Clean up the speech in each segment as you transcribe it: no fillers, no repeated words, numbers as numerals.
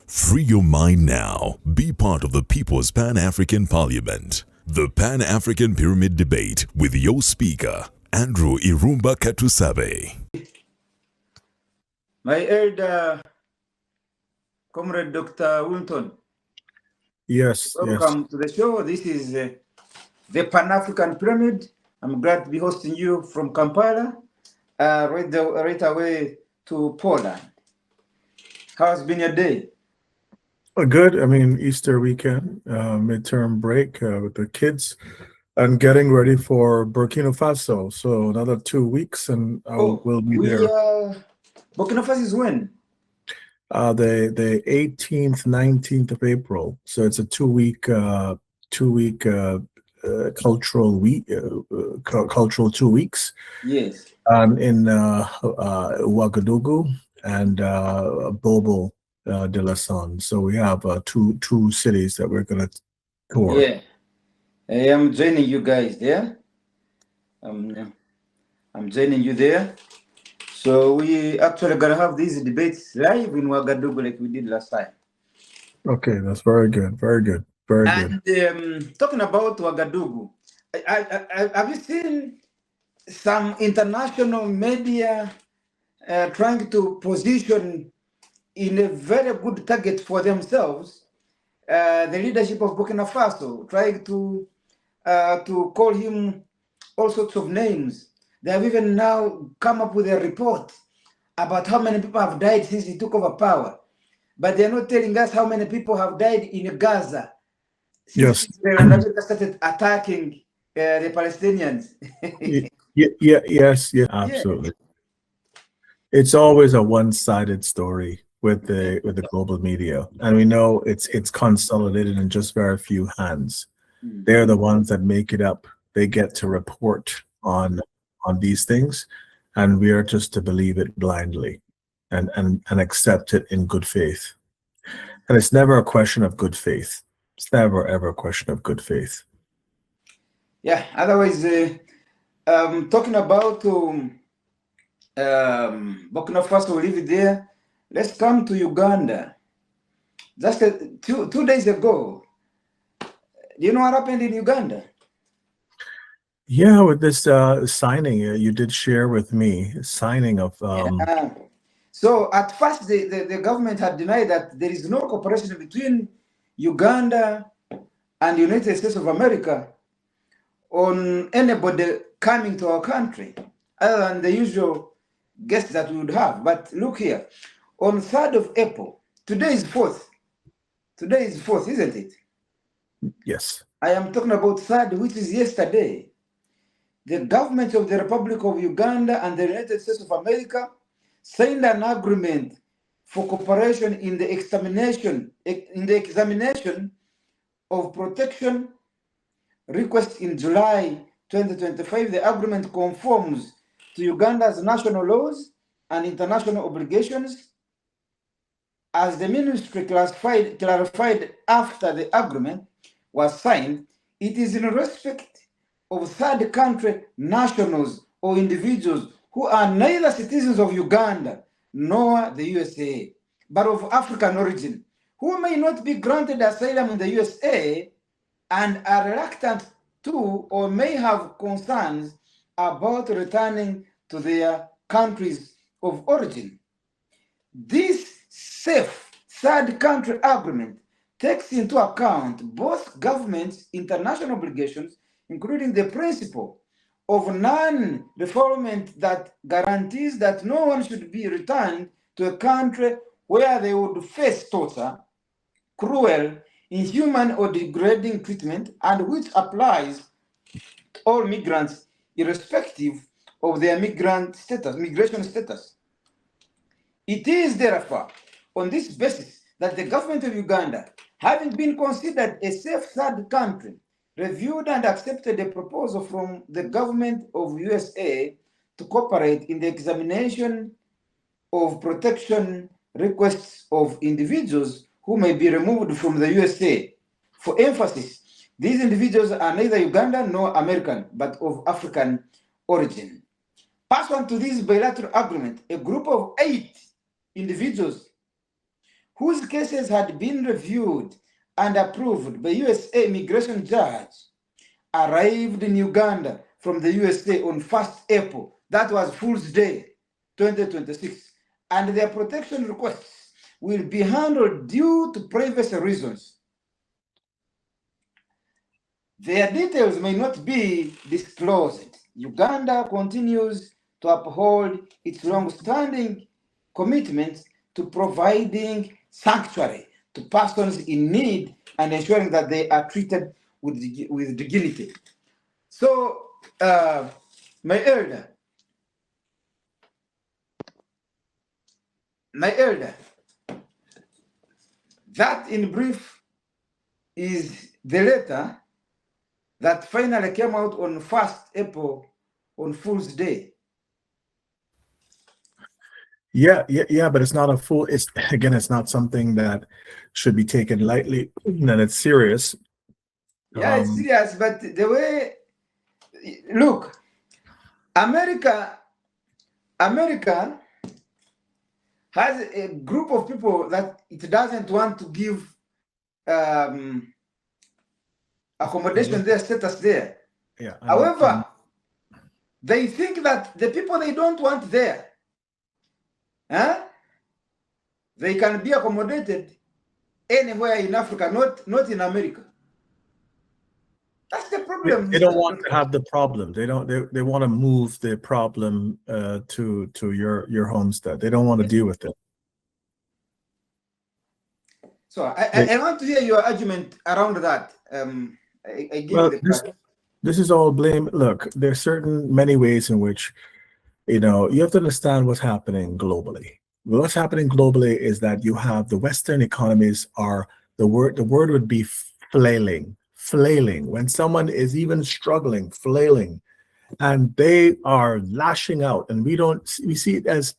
Free your mind now. Be part of the People's Pan-African Parliament. The Pan-African Pyramid Debate with your speaker, Andrew Irumba Katusabe. My elder comrade Dr. Winton. Yes. Welcome to the show. This is the Pan-African Pyramid. I'm glad to be hosting you from Kampala, right away to Poland. How's been your day? Good. I mean, Easter weekend, midterm break with the kids, and getting ready for Burkina Faso. So another 2 weeks, and we'll be there. Burkina Faso is when? The 18th, 19th of April. So it's a 2-week cultural week, cultural 2 weeks. Yes. In Ouagadougou and Bobo de la Son. So we have two cities that we're going to tour. Yeah, I am joining you guys there. I'm joining you there. So we actually gonna have these debates live in Ouagadougou like we did last time. Okay, that's very good. Very good. Very good. And talking about Ouagadougou, have you seen some international media trying to position in a very good target for themselves the leadership of Burkina Faso, trying to call him all sorts of names? They have even now come up with a report about how many people have died since he took over power, but they're not telling us how many people have died in Gaza since America started attacking the Palestinians. Yes, absolutely. Yeah. It's always a one-sided story with the global media, and we know it's consolidated in just very few hands. They're the ones that make it up. They get to report on these things, and we are just to believe it blindly and accept it in good faith. And it's never a question of good faith. It's never ever a question of good faith. Yeah, otherwise talking about Burkina Faso, we'll leave it there. Let's come to Uganda. Just two days ago, do you know what happened in Uganda? Yeah, with this signing, you did share with me, signing of... So at first, the government had denied that there is no cooperation between Uganda and the United States of America on anybody coming to our country, other than the usual guests that we would have. But look here, on 3rd of April, today is 4th. Today is 4th, isn't it? Yes. I am talking about 3rd, which is yesterday. The government of the Republic of Uganda and the United States of America signed an agreement for cooperation in the examination of protection requests in July 2025. The agreement conforms to Uganda's national laws and international obligations. As the ministry clarified after the agreement was signed, it is in respect of third country nationals or individuals who are neither citizens of Uganda nor the USA, but of African origin, who may not be granted asylum in the USA and are reluctant to or may have concerns about returning to their countries of origin. This safe third country agreement takes into account both governments' international obligations, including the principle of non-refoulement that guarantees that no one should be returned to a country where they would face torture, cruel, inhuman, or degrading treatment, and which applies to all migrants irrespective of their migration status. It is therefore on this basis that the government of Uganda, having been considered a safe third country, reviewed and accepted a proposal from the government of USA to cooperate in the examination of protection requests of individuals who may be removed from the USA. For emphasis, these individuals are neither Ugandan nor American, but of African origin. Pursuant to this bilateral agreement, a group of 8 individuals whose cases had been reviewed and approved by USA immigration judge, arrived in Uganda from the USA on 1st April. That was Fool's Day, 2026. And their protection requests will be handled due to privacy reasons. Their details may not be disclosed. Uganda continues to uphold its long-standing commitment to providing sanctuary to persons in need and ensuring that they are treated with dignity. So, my elder, that in brief is the letter that finally came out on 1st April on Fool's Day. Yeah, but it's not a full, it's not something that should be taken lightly, and it's serious. Yeah, it's serious, but the way, look, America has a group of people that it doesn't want to give accommodation there, status there. Yeah. However, they think that the people they don't want there, they can be accommodated anywhere in Africa, not in America. That's the problem. They don't want to have the problem. They don't. They want to move the problem to your homestead. They don't want to deal with it. So I want to hear your argument around that. I give you the this is all blame. Look, there's many ways in which, you have to understand what's happening globally. What's happening globally is that you have the Western economies are the word would be flailing. When someone is even struggling, flailing, and they are lashing out, and we see it as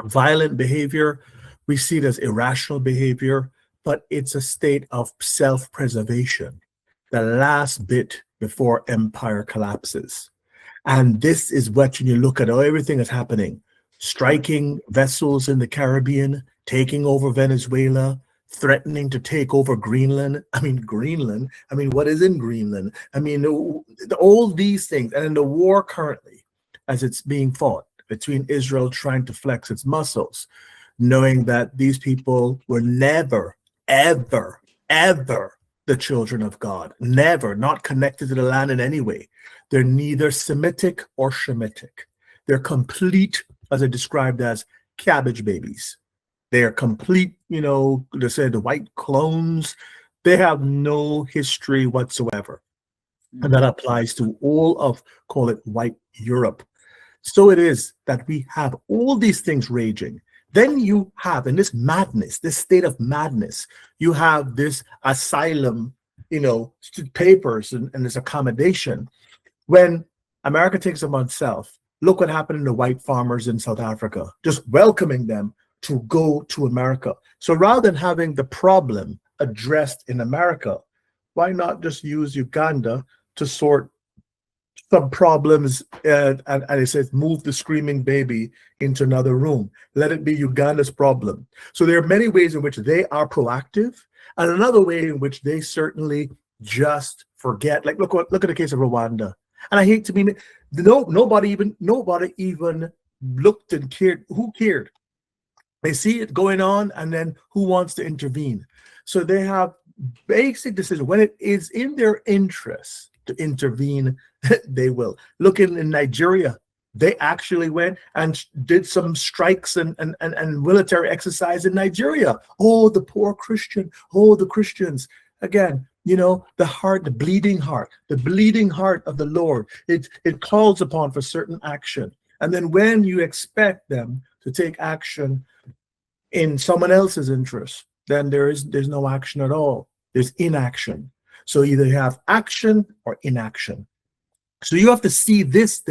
violent behavior, we see it as irrational behavior, but it's a state of self-preservation, the last bit before empire collapses. And this is what, when you look at everything that's happening, striking vessels in the Caribbean, taking over Venezuela, threatening to take over Greenland. What is in Greenland? All these things. And in the war currently, as it's being fought between Israel trying to flex its muscles, knowing that these people were never, ever, ever the children of God, never, not connected to the land in any way. They're neither Semitic or Shemitic. They're complete, as I described, as cabbage babies. They are complete, they say the white clones. They have no history whatsoever. And that applies to all of, call it white Europe. So it is that we have all these things raging. Then you have, in this madness, this state of madness, you have this asylum, papers and this accommodation. When America takes them on itself, look what happened to the white farmers in South Africa, just welcoming them to go to America. So rather than having the problem addressed in America, why not just use Uganda to sort some problems and it says move the screaming baby into another room. Let it be Uganda's problem. So there are many ways in which they are proactive, and another way in which they certainly just forget. Like look at the case of Rwanda. And I hate to be nobody even looked and cared. Who cared? They see it going on, and then who wants to intervene? So they have basic decisions. When it is in their interest to intervene, they will. Look in Nigeria, they actually went and did some strikes and military exercise in Nigeria. Oh, the poor Christian. Oh, the Christians. Again, the bleeding heart of the Lord. It calls upon for certain action. And then when you expect them to take action in someone else's interest, then there's no action at all. There's inaction. So either you have action or inaction. So you have to see this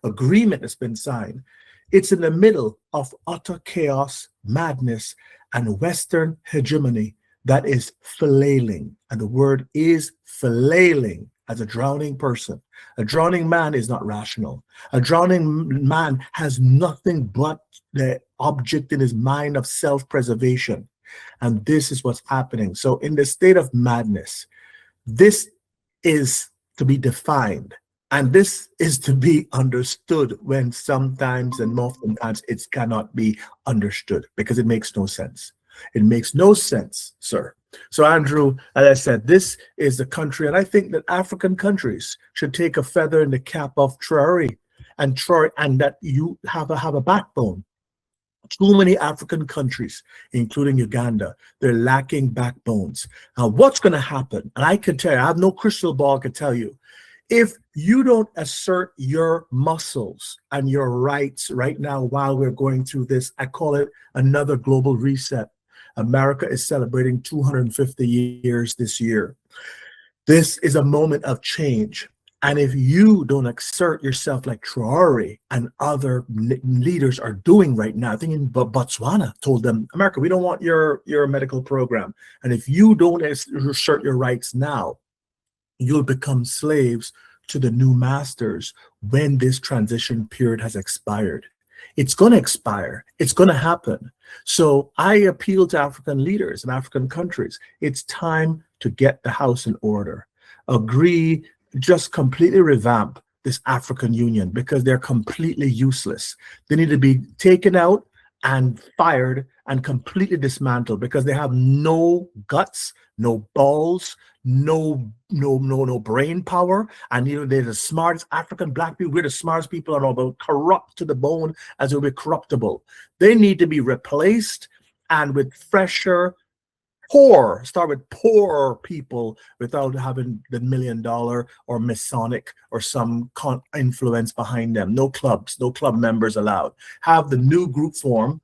agreement that's been signed. It's in the middle of utter chaos, madness, and Western hegemony that is flailing. And the word is flailing as a drowning person. A drowning man is not rational. A drowning man has nothing but the object in his mind of self-preservation. And this is what's happening. So in the state of madness, this is to be defined. And this is to be understood when sometimes and oftentimes it cannot be understood because it makes no sense. It makes no sense, sir. So, Andrew, as I said, this is the country, and I think that African countries should take a feather in the cap of Traore and that you have a backbone. Too many African countries, including Uganda, they're lacking backbones. Now, what's going to happen? And I can tell you, I have no crystal ball to tell you. If you don't assert your muscles and your rights right now while we're going through this, I call it another global reset. America is celebrating 250 years this year. This is a moment of change. And if you don't assert yourself like Traore and other leaders are doing right now, I think in Botswana told them, America, we don't want your medical program. And if you don't assert your rights now, you'll become slaves to the new masters when this transition period has expired. It's going to expire. It's going to happen. So I appeal to African leaders and African countries. It's time to get the house in order. Agree, just completely revamp this African Union because they're completely useless. They need to be taken out and fired and completely dismantled because they have no guts, no balls, no brain power. And they're the smartest African black people. We're the smartest people are about corrupt to the bone as we're corruptible. They need to be replaced and with fresher, start with poor people without having the $1 million or Masonic or some influence behind them. No clubs, no club members allowed. Have the new group form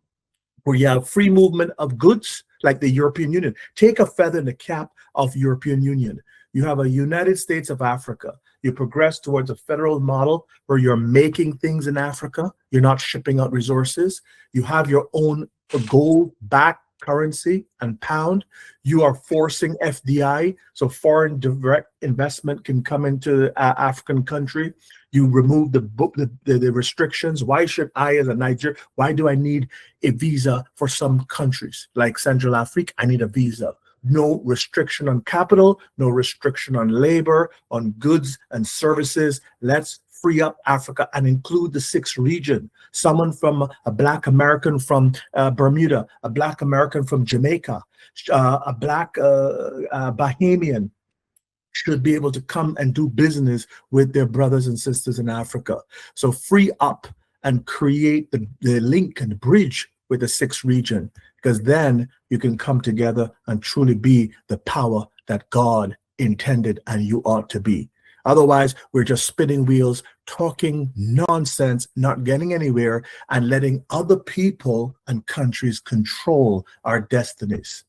where you have free movement of goods like the European Union. Take a feather in the cap of European Union. You have a United States of Africa. You progress towards a federal model where you're making things in Africa. You're not shipping out resources. You have your own gold-backed currency and pound. You are forcing FDI, so foreign direct investment can come into African country. You remove the restrictions. Why should I, as a Nigerian, why do I need a visa for some countries like Central Africa? I need a visa. No restriction on capital, no restriction on labor, on goods and services. Let's free up Africa and include the sixth region. Someone from a Black American from Bermuda, a Black American from Jamaica, a Black Bahamian should be able to come and do business with their brothers and sisters in Africa. So free up and create the link and the bridge with the sixth region, because then you can come together and truly be the power that God intended and you ought to be. Otherwise, we're just spinning wheels, talking nonsense, not getting anywhere, and letting other people and countries control our destinies.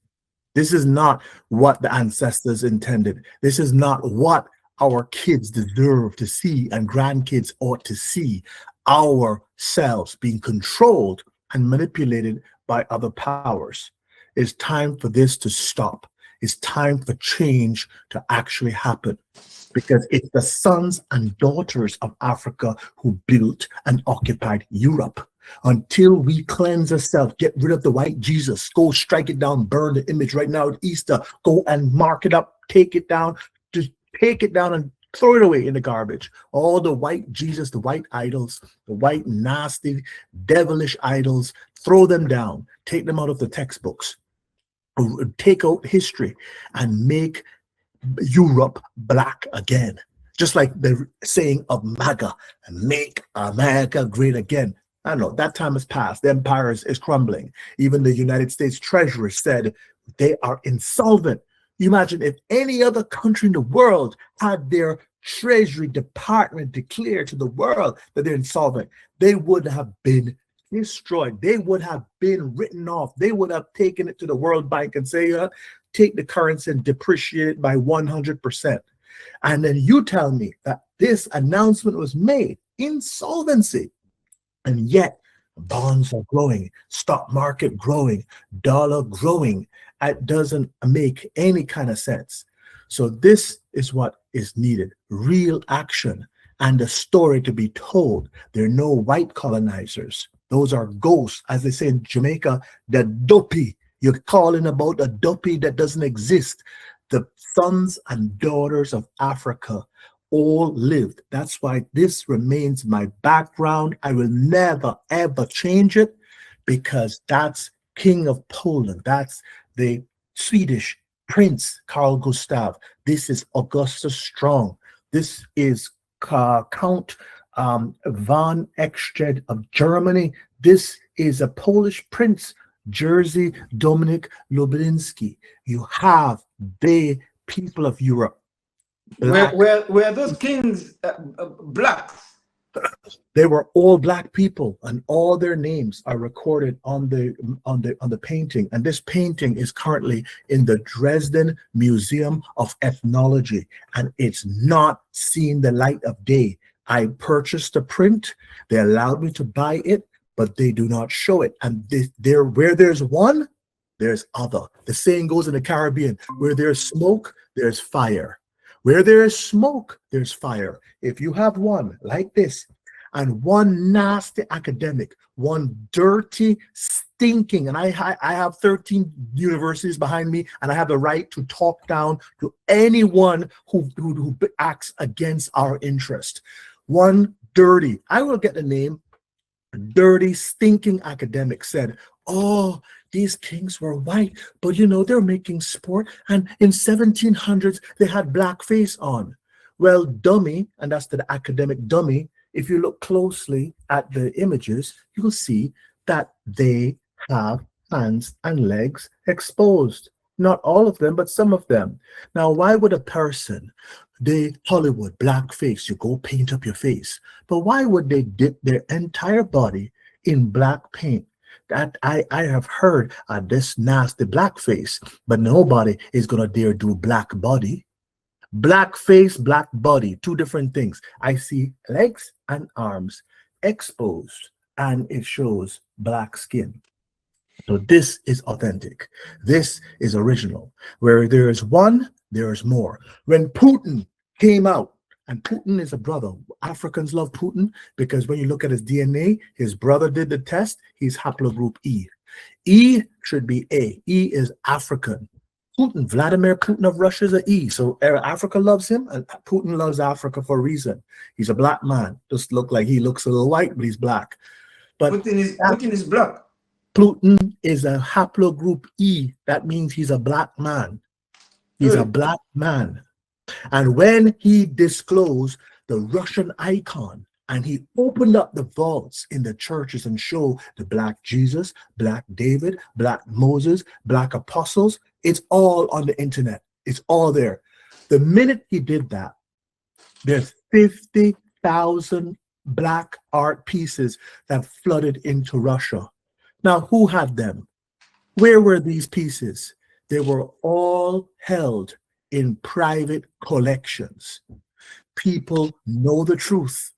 This is not what the ancestors intended. This is not what our kids deserve to see and grandkids ought to see. Ourselves being controlled and manipulated by other powers. It's time for this to stop. It's time for change to actually happen, because it's the sons and daughters of Africa who built and occupied Europe. Until we cleanse ourselves, get rid of the white Jesus, go strike it down, burn the image right now at Easter, go and mark it up, take it down, just take it down and throw it away in the garbage. All the white Jesus, the white idols, the white nasty devilish idols, throw them down, take them out of the textbooks, take out history and make Europe black again. Just like the saying of MAGA, make America great again. I don't know, that time has passed. The empire is crumbling. Even the United States Treasury said they are insolvent. You imagine if any other country in the world had their Treasury Department declare to the world that they're insolvent, they would have been destroyed. They would have been written off. They would have taken it to the World Bank and say, take the currency and depreciate it by 100%. And then you tell me that this announcement was made, insolvency. And yet bonds are growing, stock market growing, dollar growing. It doesn't make any kind of sense. So this is what is needed, real action and a story to be told. There are no white colonizers. Those are ghosts, as they say in Jamaica, the dopey. You're calling about a duppy that doesn't exist. The sons and daughters of Africa all lived. That's why this remains my background. I will never, ever change it, because that's King of Poland. That's the Swedish Prince Carl Gustav. This is Augustus Strong. This is Count von Eckstedt of Germany. This is a Polish prince, Jerzy Dominik Lublinski. You have the people of Europe. Were those kings blacks? They were all black people, and all their names are recorded on the painting. And this painting is currently in the Dresden Museum of Ethnology, and it's not seen the light of day. I purchased the print. They allowed me to buy it, but they do not show it. And where there's one, there's other. The saying goes in the Caribbean, where there's smoke, there's fire. Where there is smoke, there's fire. If you have one like this, and one nasty academic, one dirty, stinking, and I have 13 universities behind me, and I have the right to talk down to anyone who acts against our interest. One dirty, I will get the name, dirty, stinking academic said, oh, these kings were white, but you know, they're making sport, and in 1700s, they had blackface on. Well, dummy, and that's the academic dummy, if you look closely at the images, you will see that they have hands and legs exposed. Not all of them, but some of them. Now, why would a person, the Hollywood blackface, you go paint up your face, but why would they dip their entire body in black paint? That I have heard this nasty blackface, but nobody is gonna dare do black body. Black face, black body, two different things. I see legs and arms exposed, and it shows black skin. So this is authentic. This is original. Where there is one, there is more. When Putin came out, and Putin is a brother. Africans love Putin because when you look at his DNA, his brother did the test. He's haplogroup E. E should be A. E is African. Putin, Vladimir Putin of Russia is an E. So Africa loves him, and Putin loves Africa for a reason. He's a black man. Just look like he looks a little white, but he's black. But Putin is black. Putin is a haplogroup E. That means he's a black man. He's a black man. And when he disclosed the Russian icon, and he opened up the vaults in the churches and showed the black Jesus, black David, black Moses, black apostles, it's all on the internet. It's all there. The minute he did that, there's 50,000 black art pieces that flooded into Russia. Now, who had them? Where were these pieces? They were all held in private collections. People know the truth.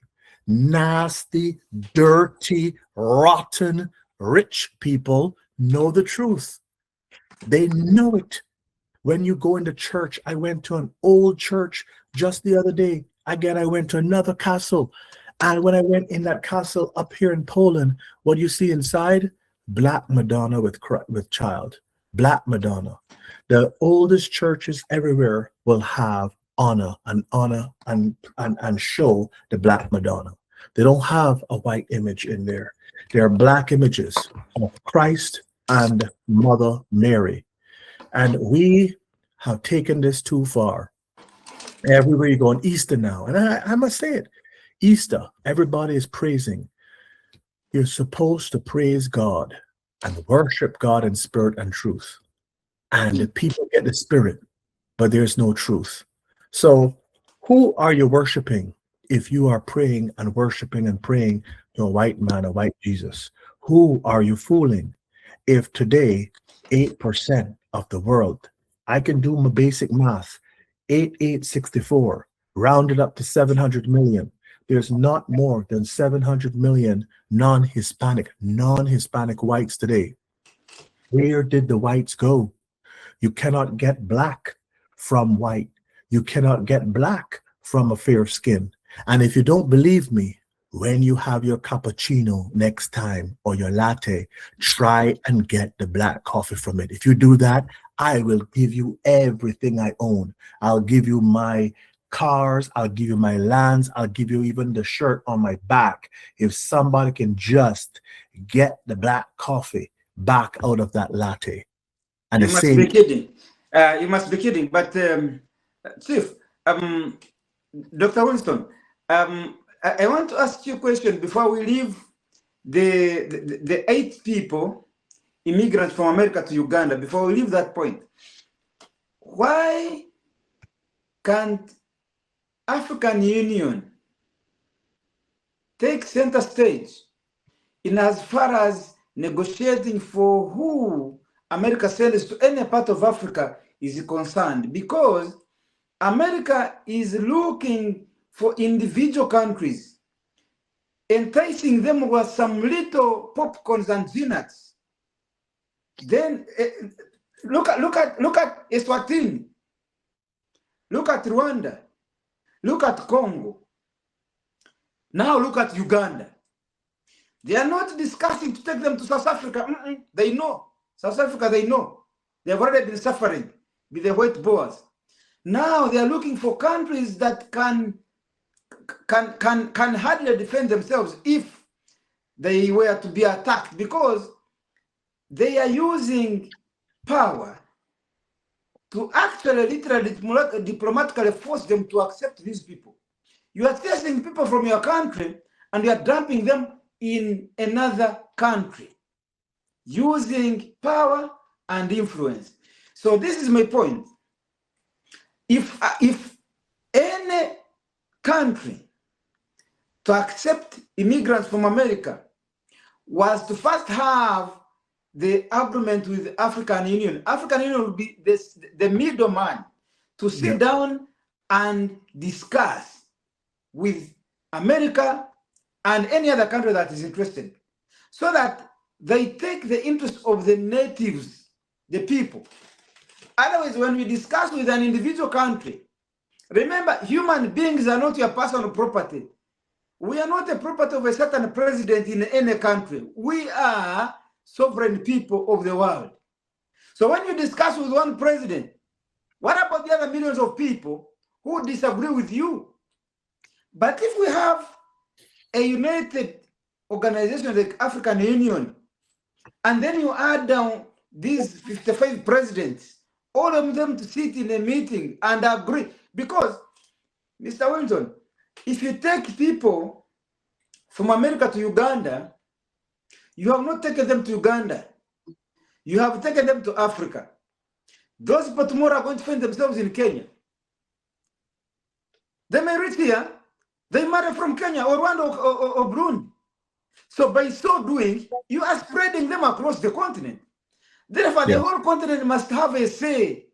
Nasty, dirty, rotten, rich people know the truth. They know it. When you go into church, I went to an old church just the other day. Again, I went to another castle. And when I went in that castle up here in Poland, what do you see inside? Black Madonna with child. Black Madonna. The oldest churches everywhere will have honor and show the Black Madonna. They don't have a white image in there. There are black images of Christ and Mother Mary. And we have taken this too far. Everywhere you go on Easter now, and I must say it, Easter, everybody is praising. You're supposed to praise God and worship God in spirit and truth. And the people get the spirit, but there's no truth. So who are you worshiping if you are praying and worshiping and praying to a white man, a white Jesus? Who are you fooling? If today, 8% of the world, I can do my basic math, 8,864, rounded up to 700 million. There's not more than 700 million non-Hispanic whites today. Where did the whites go? You cannot get black from white. You cannot get black from a fair skin. And if you don't believe me, when you have your cappuccino next time or your latte, try and get the black coffee from it. If you do that, I will give you everything I own. I'll give you my cars, I'll give you my lands, I'll give you even the shirt on my back. If somebody can just get the black coffee back out of that latte. And you the must same, be kidding. You must be kidding. But Chief, Dr. Winston, I want to ask you a question before we leave the 8 people, immigrants from America to Uganda. Before we leave that point, why can't African Union take center stage in as far as negotiating for who America sends to any part of Africa is concerned? Because America is looking for individual countries, enticing them with some little popcorns and peanuts. Then look at Eswatini, look at Rwanda, look at Congo. Now look at Uganda. They are not discussing to take them to South Africa. They know. South Africa, they know. They have already been suffering with the white Boers. Now they are looking for countries that can hardly defend themselves if they were to be attacked, because they are using power to actually literally diplomatically force them to accept these people. You are taking people from your country and you are dumping them in another country using power and influence. So this is my point. If any country to accept immigrants from America was to first have the agreement with the African Union will be the middleman to sit down and discuss with America and any other country that is interested, so that they take the interest of the natives, the people. Otherwise, when we discuss with an individual country, remember, human beings are not your personal property. We are not the property of a certain president in any country. We are sovereign people of the world. So when you discuss with one president, what about the other millions of people who disagree with you? But if we have a united organization like African Union, and then you add down these 55 presidents, all of them to sit in a meeting and agree, because, Mr. Wilson, if you take people from America to Uganda, you have not taken them to Uganda. You have taken them to Africa. Those people tomorrow are going to find themselves in Kenya. They may reach here, they marry from Kenya or Rwanda or Burundi. So by so doing, you are spreading them across the continent. Therefore, the whole continent must have a say.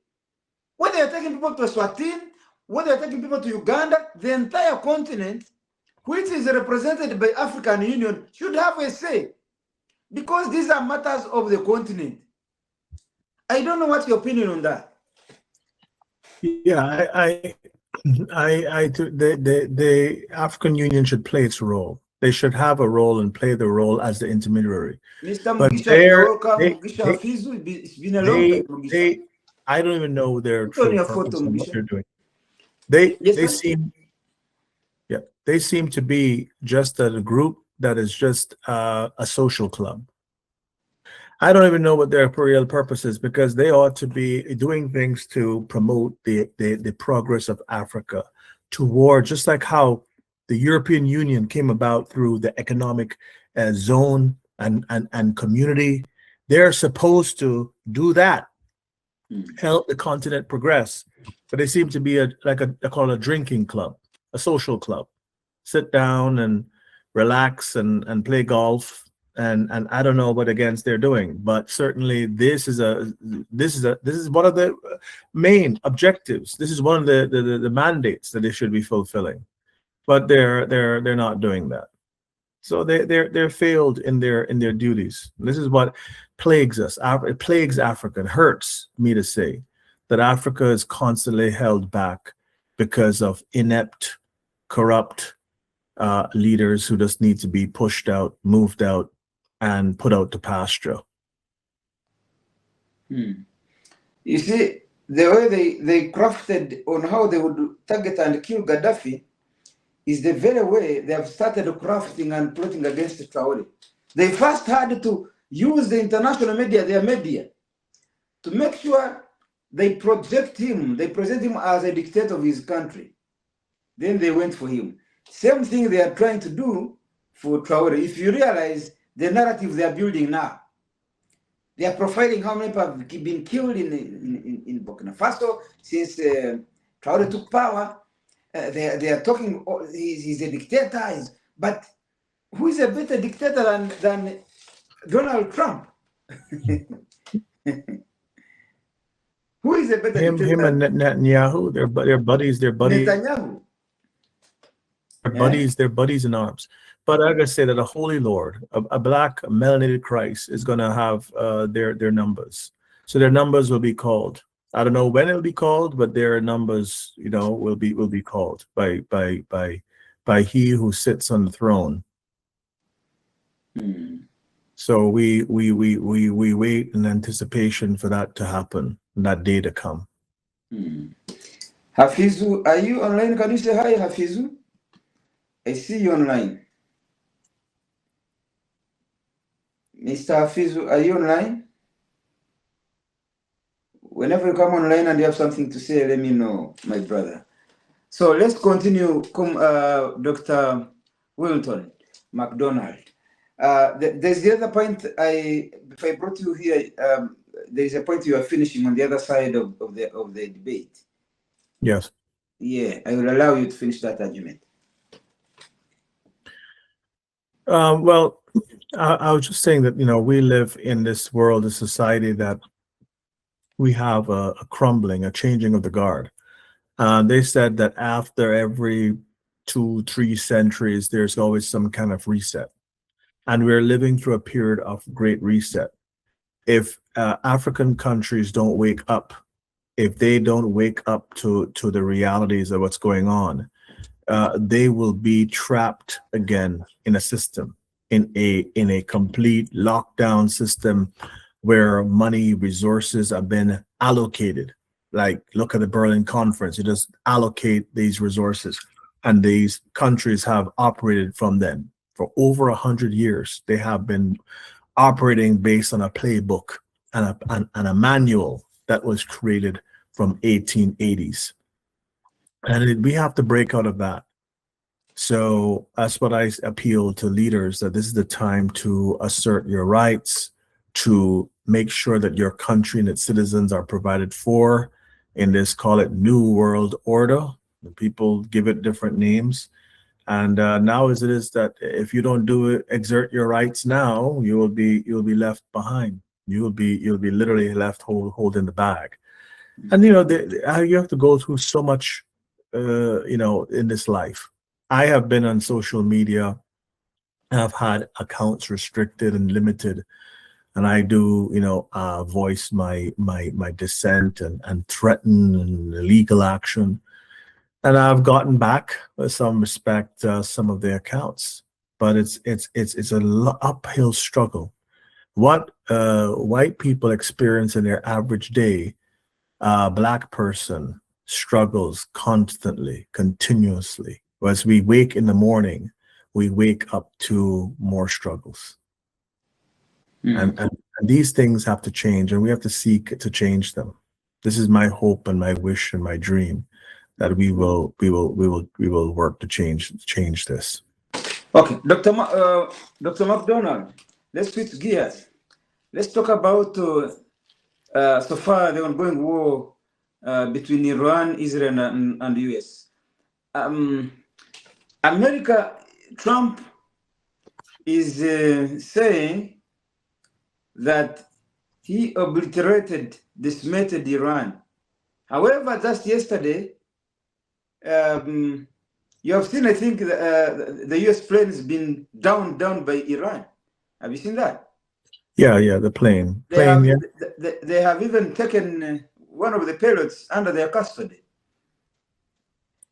Whether you're taking people to Eswatini, whether you're taking people to Uganda, the entire continent, which is represented by African Union, should have a say. Because these are matters of the continent. I don't know what's your opinion on that. Yeah, the African Union should play its role. They should have a role and play the role as the intermediary. Mr. But Mugisha, you're welcome. Mugisha Fizu, it's been a long time, Mugisha. I don't even know their Put on true your purpose photo, and what Mugisha. they're doing. Yes, They sir? seem to be just a group that is just a social club. I don't even know what their real purpose is, because they ought to be doing things to promote the progress of Africa toward, just like how the European Union came about through the economic zone and community. They're supposed to do that, help the continent progress. But they seem to be I call it a drinking club, a social club. Sit down and relax and play golf. And I don't know what against they're doing, but certainly this is one of the main objectives. This is one of the mandates that they should be fulfilling, but they're not doing that. So they're failed in their duties. This is what plagues us. It plagues Africa. It hurts me to say that Africa is constantly held back because of inept, corrupt leaders who just need to be pushed out, moved out, and put out to pasture. You see, the way they crafted on how they would target and kill Gaddafi is the very way they have started crafting and plotting against Traore. They first had to use the international media, their media, to make sure they present him as a dictator of his country. Then they went for him. Same thing they are trying to do for Traore. If you realize the narrative they are building now, they are profiling how many people have been killed in Burkina Faso since Traore took power. They are talking, he's a dictator, but who is a better dictator than Donald Trump? Who is a better dictator? Him and Netanyahu, they're buddies. Netanyahu. They're buddies in arms. But I gotta say that a holy Lord, a black melanated Christ, is gonna have their numbers. So their numbers will be called. I don't know when it'll be called, but their numbers, will be called by He who sits on the throne. So we wait in anticipation for that to happen, and that day to come. Hafizu, are you online? Can you say hi, Hafizu? I see you online. Mr. Hafizu, are you online? Whenever you come online and you have something to say, let me know, my brother. So let's continue, Dr. Wilton McDonald. There's the other point if I brought you here, there's a point you are finishing on the other side of the debate. Yes. Yeah, I will allow you to finish that argument. Well, I was just saying that, we live in this world, a society that we have a crumbling, a changing of the guard. They said that after every 2-3 centuries, there's always some kind of reset. And we're living through a period of great reset. If African countries don't wake up, if they don't wake up to the realities of what's going on, they will be trapped again in a system, in a complete lockdown system where money, resources have been allocated. Like, look at the Berlin Conference, you just allocate these resources, and these countries have operated from them. For over 100 years, they have been operating based on a playbook and a manual that was created from 1880s. And we have to break out of that. So that's what I appeal to leaders, that this is the time to assert your rights, to make sure that your country and its citizens are provided for in this, call it, New World Order. People give it different names. And now as it is that if you don't exert your rights now, you'll be left behind. You'll be literally left holding the bag. And you have to go through so much, in this life. I have been on social media. I've had accounts restricted and limited, and I do, voice my dissent and threaten legal action. And I've gotten back, with some respect, some of the accounts, but it's an uphill struggle. What white people experience in their average day, Black person struggles constantly, continuously. As we wake in the morning, we wake up to more struggles. And these things have to change, and we have to seek to change them. This is my hope and my wish and my dream, that we will work to change this. Okay, Dr. McDonald, let's switch gears. Let's talk about so far the ongoing war between Iran, Israel, and the US. America, Trump is saying that he obliterated, decimated Iran. However, just yesterday, you have seen, I think, the US plane has been down by Iran. Have you seen that? Yeah, the plane. They have even taken one of the pilots under their custody.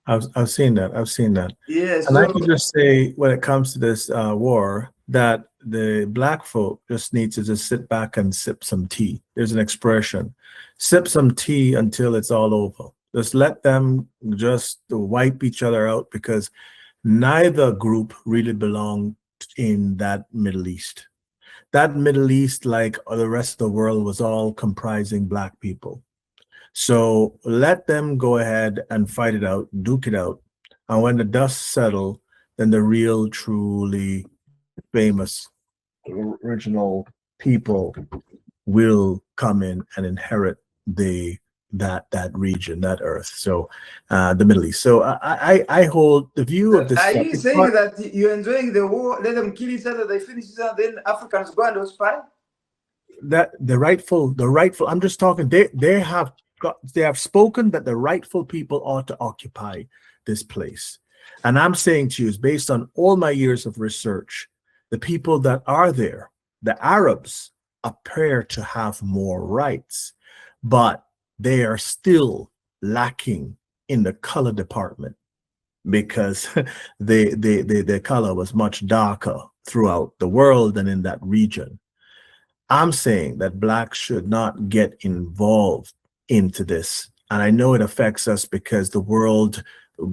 I've seen that. I've seen that. Yeah, And I so can just say, when it comes to this war, that the black folk just need to just sit back and sip some tea. There's an expression, sip some tea until it's all over. Just let them just wipe each other out, because neither group really belonged in that Middle East. That Middle East, like the rest of the world, was all comprising black people. So let them go ahead and fight it out, duke it out. And when the dust settle, then the real, truly famous original people will come in and inherit that region, that earth. So the Middle East. So I hold the view of this. are you saying that you're enjoying the war, let them kill each other, they finish each other, then Africans go and occupy? That the rightful, I'm just talking, they have spoken that the rightful people ought to occupy this place. And I'm saying to you, is based on all my years of research, the people that are there, the Arabs, appear to have more rights, but they are still lacking in the color department, because the color was much darker throughout the world than in that region. I'm saying that blacks should not get involved into this. And I know it affects us because the world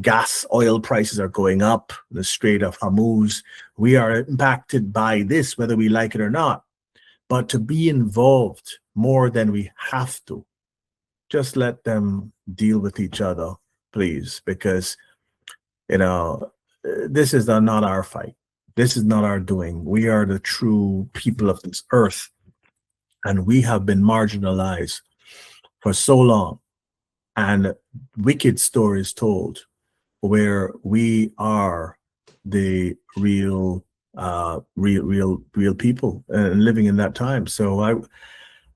gas, oil prices are going up, the Strait of Hormuz. We are impacted by this, whether we like it or not. But to be involved more than we have to, just let them deal with each other, please, because, this is not our fight. This is not our doing. We are the true people of this earth. And we have been marginalized for so long, and wicked stories told, where we are the real people and living in that time. So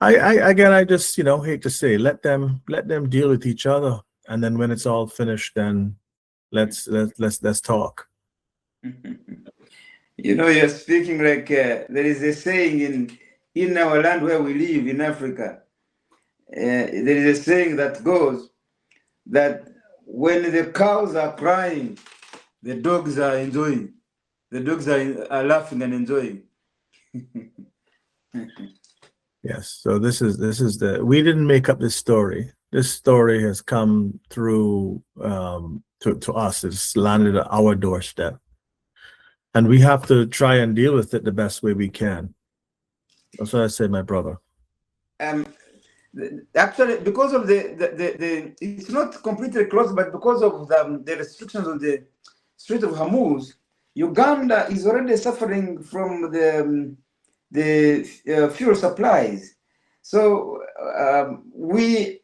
I just hate to say, let them deal with each other, and then when it's all finished, then let's talk. You're speaking like there is a saying in our land where we live in Africa. There is a saying that goes that when the cows are crying, the dogs are enjoying. The dogs are laughing and enjoying. Yes. So this is we didn't make up this story. This story has come through to us. It's landed at our doorstep, and we have to try and deal with it the best way we can. That's what I say, my brother. Actually, because of the it's not completely closed, but because of the restrictions on the Strait of Hormuz, Uganda is already suffering from the fuel supplies. So we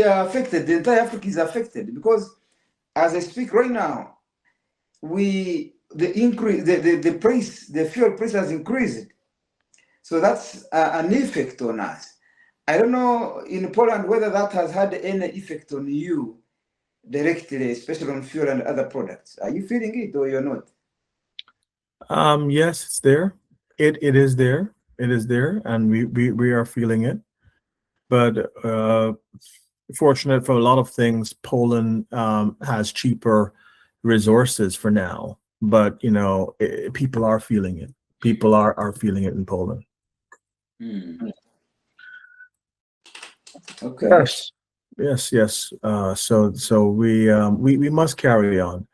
are affected. The entire Africa is affected because, as I speak right now, the fuel price has increased. So that's an effect on us. I don't know in Poland whether that has had any effect on you directly, especially on fuel and other products. Are you feeling it or you're not? Yes, it's there. It is there. It is there, and we are feeling it. But fortunate for a lot of things, Poland has cheaper resources for now. But people are feeling it. People are feeling it in Poland. Okay. Yes. So we must carry on.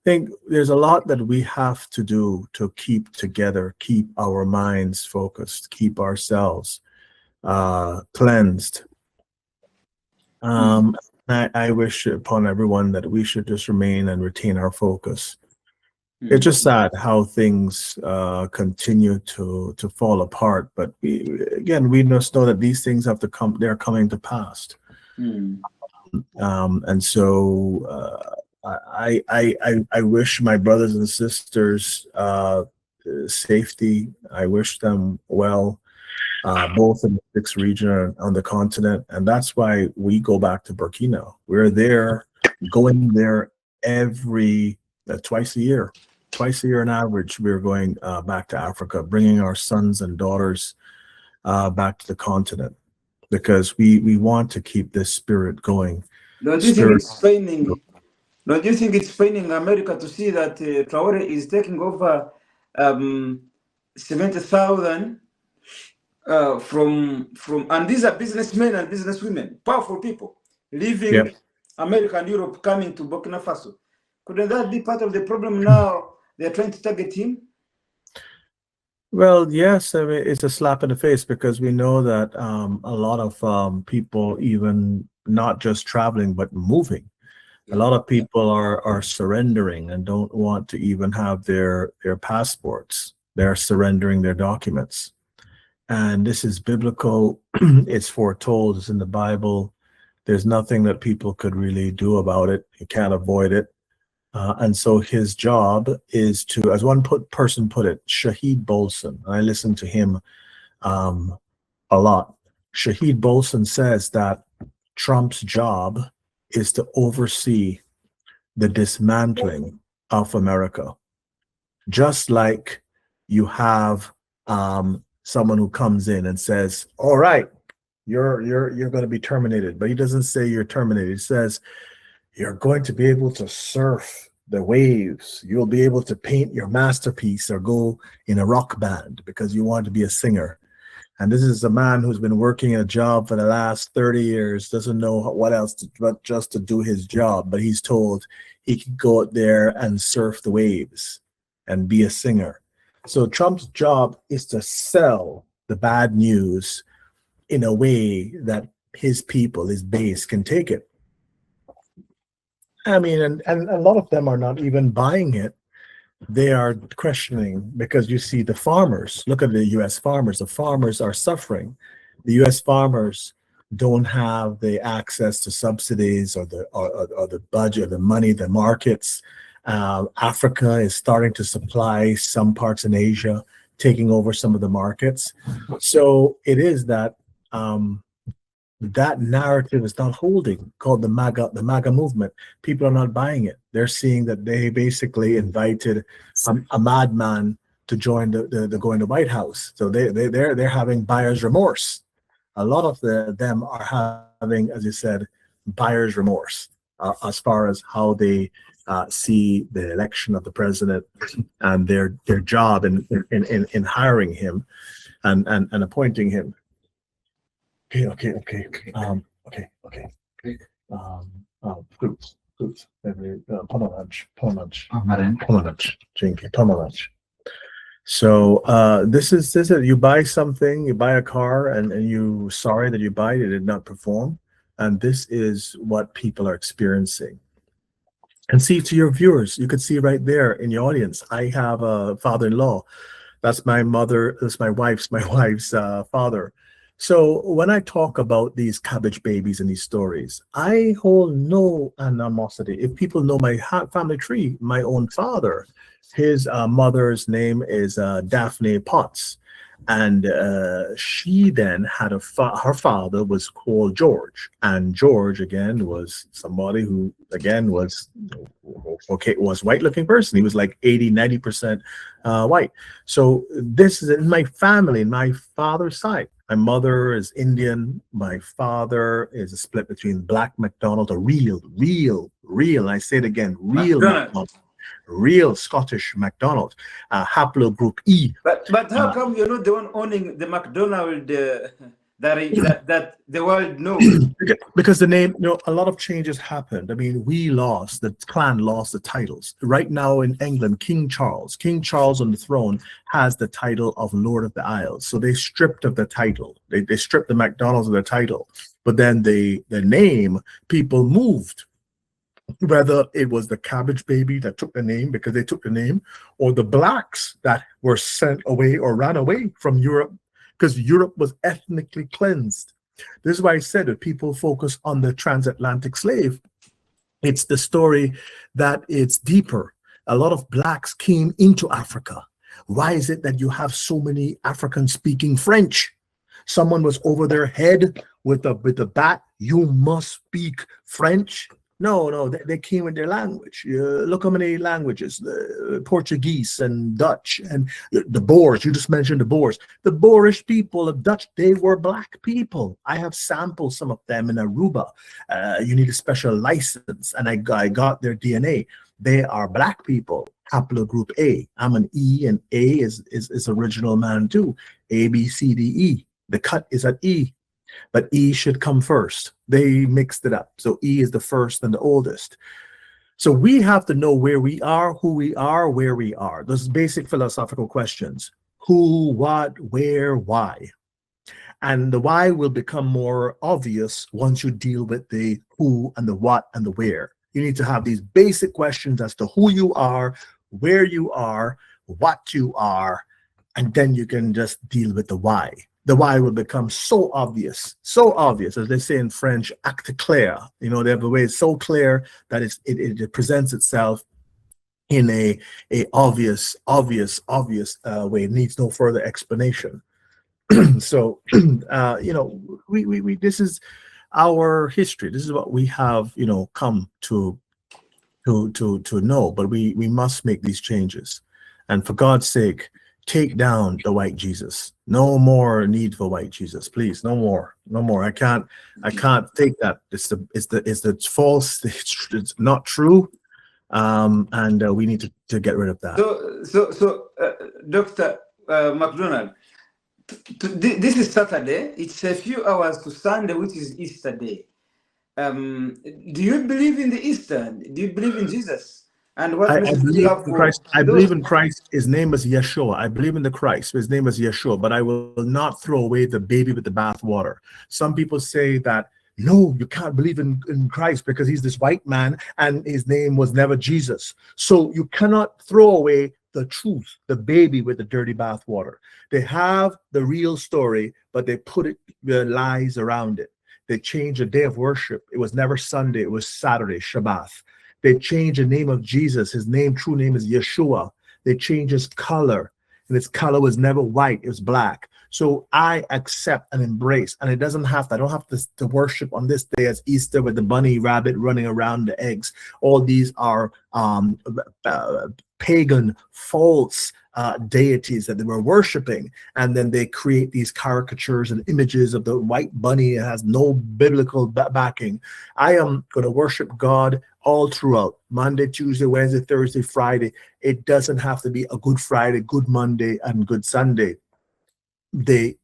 I think there's a lot that we have to do to keep together, keep our minds focused, keep ourselves cleansed. I wish upon everyone that we should just remain and retain our focus. It's just sad how things continue to fall apart, but we just know that these things have to come. They're coming to pass, and so I wish my brothers and sisters safety. I wish them well, both in the 6th region and on the continent, and that's why we go back to Burkina. We're there, going there every twice a year. Twice a year on average, we're going back to Africa, bringing our sons and daughters back to the continent, because we want to keep this spirit going. Don't you think it's Now, do you think it's paining America to see that Traore is taking over 70,000 from, and these are businessmen and businesswomen, powerful people, leaving Yep. America and Europe, coming to Burkina Faso? Couldn't that be part of the problem now? They're trying to target him? Well, yes, I mean, it's a slap in the face because we know that a lot of people, even not just traveling, but moving, a lot of people are surrendering and don't want to even have their passports. They're surrendering their documents. And this is biblical. It's foretold. It's in the Bible. There's nothing that people could really do about it. You can't avoid it. And so his job is to, as one person put it, Shahid Bolson. I listen to him a lot. Shahid Bolson says that Trump's job is to oversee the dismantling of America. Just like you have someone who comes in and says, all right, you're going to be terminated. But he doesn't say you're terminated. He says, you're going to be able to surf the waves. You'll be able to paint your masterpiece or go in a rock band because you want to be a singer. And this is a man who's been working a job for the last 30 years, doesn't know what else but just to do his job. But he's told he can go out there and surf the waves and be a singer. So Trump's job is to sell the bad news in a way that his people, his base, can take it. I mean, and a lot of them are not even buying it. They are questioning because you see the farmers. Look at the U.S. farmers. The farmers are suffering. The U.S. farmers don't have the access to subsidies or the budget, the money, the markets. Africa is starting to supply some parts in Asia, taking over some of the markets. So it is that that narrative is not holding, called the MAGA movement. People are not buying it. They're seeing that they basically invited a madman to join the go in the White House. So they're having buyer's remorse. A lot of them are having, as you said, buyer's remorse as far as how they see the election of the president and their job in hiring him and appointing him. Okay. Fruits. Pomegranate. Dzięki. Pomegranate. So this is you buy something, you buy a car, and you sorry that you buy it did not perform, and this is what people are experiencing. And see, to your viewers, you could see right there in your audience, I have a father-in-law. That's my mother. That's my wife's father. So when I talk about these cabbage babies and these stories, I hold no animosity. If people know my family tree, my own father, his mother's name is Daphne Potts. And she then had her father was called George. And George, again, was somebody who, again, was white looking person. He was like 80, 90% white. So this is in my family, in my father's side. My mother is Indian. My father is a split between black McDonald, a real, and I say it again, real McDonald. Real Scottish McDonald, haplogroup E. But how come you're not the one owning the McDonald that the world knows? Because the name, a lot of changes happened. I mean, the clan lost the titles. Right now in England, King Charles on the throne has the title of Lord of the Isles. So they stripped of the title. They stripped the McDonald's of their title. But then the name, people moved. Whether it was the cabbage baby that took the name because they took the name, or the blacks that were sent away or ran away from Europe because Europe was ethnically cleansed. This is why I said that people focus on the transatlantic slave. It's the story that it's deeper. A lot of blacks came into Africa. Why is it that you have so many Africans speaking French? Someone was over their head with a bat. You must speak French. No, they came with their language. Look how many languages: Portuguese and Dutch and the Boers. You just mentioned the Boers. The Boerish people of Dutch, they were black people. I have sampled some of them in Aruba. You need a special license, and I got their DNA. They are black people, haplogroup A. I'm an E, and A is original man too. A, B, C, D, E. The cut is at E, but E should come first. They mixed it up. So E is the first and the oldest. So we have to know where we are, who we are, where we are. Those basic philosophical questions. Who, what, where, why. And the why will become more obvious once you deal with the who and the what and the where. You need to have these basic questions as to who you are, where you are, what you are, and then you can just deal with the why. The why will become so obvious, as they say in French, acte clair. You know, they have a way so clear that it presents itself in a obvious way. It needs no further explanation. So, you know, we this is our history. This is what we have, you know, come to know. But we must make these changes, and for God's sake, take down the white Jesus. No more need for white Jesus, please. No more. I can't take that. It's the false. It's not true, and we need to get rid of that. So, Dr. McDonald, this is Saturday. It's a few hours to Sunday, which is Easter Day. Do you believe in the Easter? Do you believe in Jesus? And what I message do you believe have in for Christ. I those- believe in Christ. His name is Yeshua. I believe in the Christ. His name is Yeshua. But I will not throw away the baby with the bathwater. Some people say that, no, you can't believe in Christ because he's this white man and his name was never Jesus. So you cannot throw away the truth, the baby with the dirty bathwater. They have the real story, but they put the lies around it. They changed the day of worship. It was never Sunday. It was Saturday, Shabbat. They changed the name of Jesus. His name, true name is Yeshua. They changed his color, and his color was never white. It was black. So I accept and embrace, and it doesn't have to, I don't have to worship on this day as Easter with the bunny rabbit running around the eggs. All these are pagan, false deities that they were worshiping, and then they create these caricatures and images of the white bunny. It has no biblical backing. I am going to worship God all throughout, Monday, Tuesday, Wednesday, Thursday, Friday. It doesn't have to be a Good Friday, Good Monday, and Good Sunday. The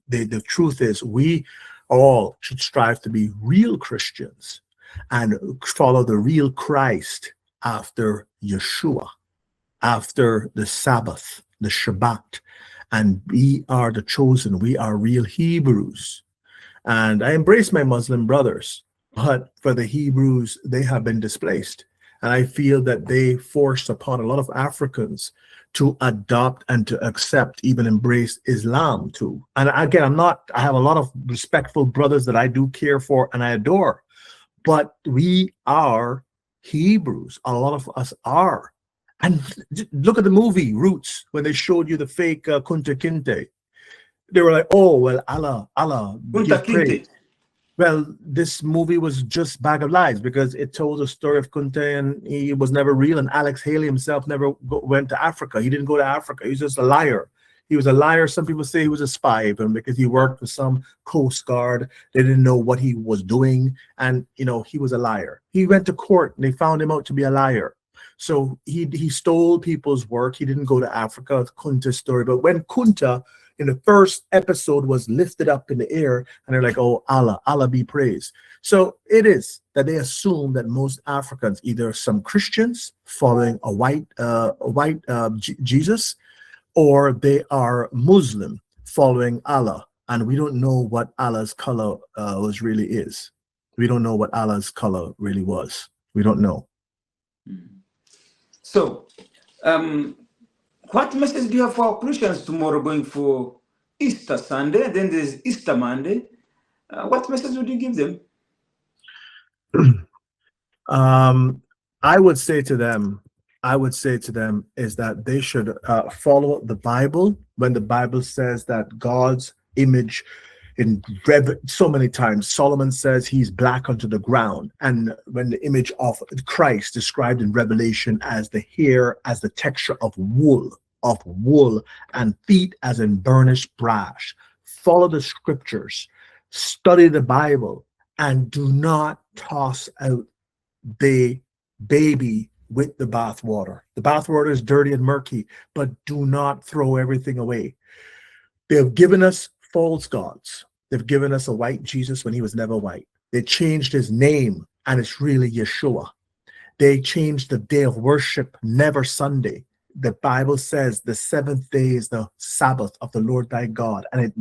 truth is, we all should strive to be real Christians and follow the real Christ after Yeshua, after the Sabbath, the Shabbat, and we are the chosen. We are real Hebrews. And I embrace my Muslim brothers, but for the Hebrews, they have been displaced. And I feel that they forced upon a lot of Africans to adopt and to accept, even embrace Islam too. And again, I have a lot of respectful brothers that I do care for and I adore, but we are Hebrews. A lot of us are. And look at the movie Roots, when they showed you the fake Kunta Kinte. They were like, oh, well, Allah, give praise. Well, this movie was just bag of lies because it told the story of Kunta and he was never real. And Alex Haley himself never went to Africa. He didn't go to Africa. He was just a liar. He was a liar. Some people say he was a spy even because he worked for some Coast Guard. They didn't know what he was doing. And, you know, he was a liar. He went to court and they found him out to be a liar. So he stole people's work. He didn't go to Africa. It's Kunta's story. But when Kunta in the first episode was lifted up in the air, and they're like, oh, Allah be praised. So it is that they assume that most Africans, either some Christians following a white Jesus, or they are Muslim following Allah. And we don't know what Allah's color really is. We don't know what Allah's color really was. We don't know. So, what message do you have for our Christians tomorrow going for Easter Sunday? Then there's Easter Monday. What message would you give them? I would say to them is that they should follow the Bible when the Bible says that God's image So many times Solomon says he's black unto the ground, and when the image of Christ described in Revelation as the hair as the texture of wool, and feet as in burnished brass. Follow the scriptures, study the Bible, and do not toss out the baby with the bathwater. The bathwater is dirty and murky, but do not throw everything away. They have given us false gods. They've given us a white Jesus when he was never white. They changed his name, and it's really Yeshua. They changed the day of worship, never Sunday. The Bible says the seventh day is the Sabbath of the Lord thy God. And it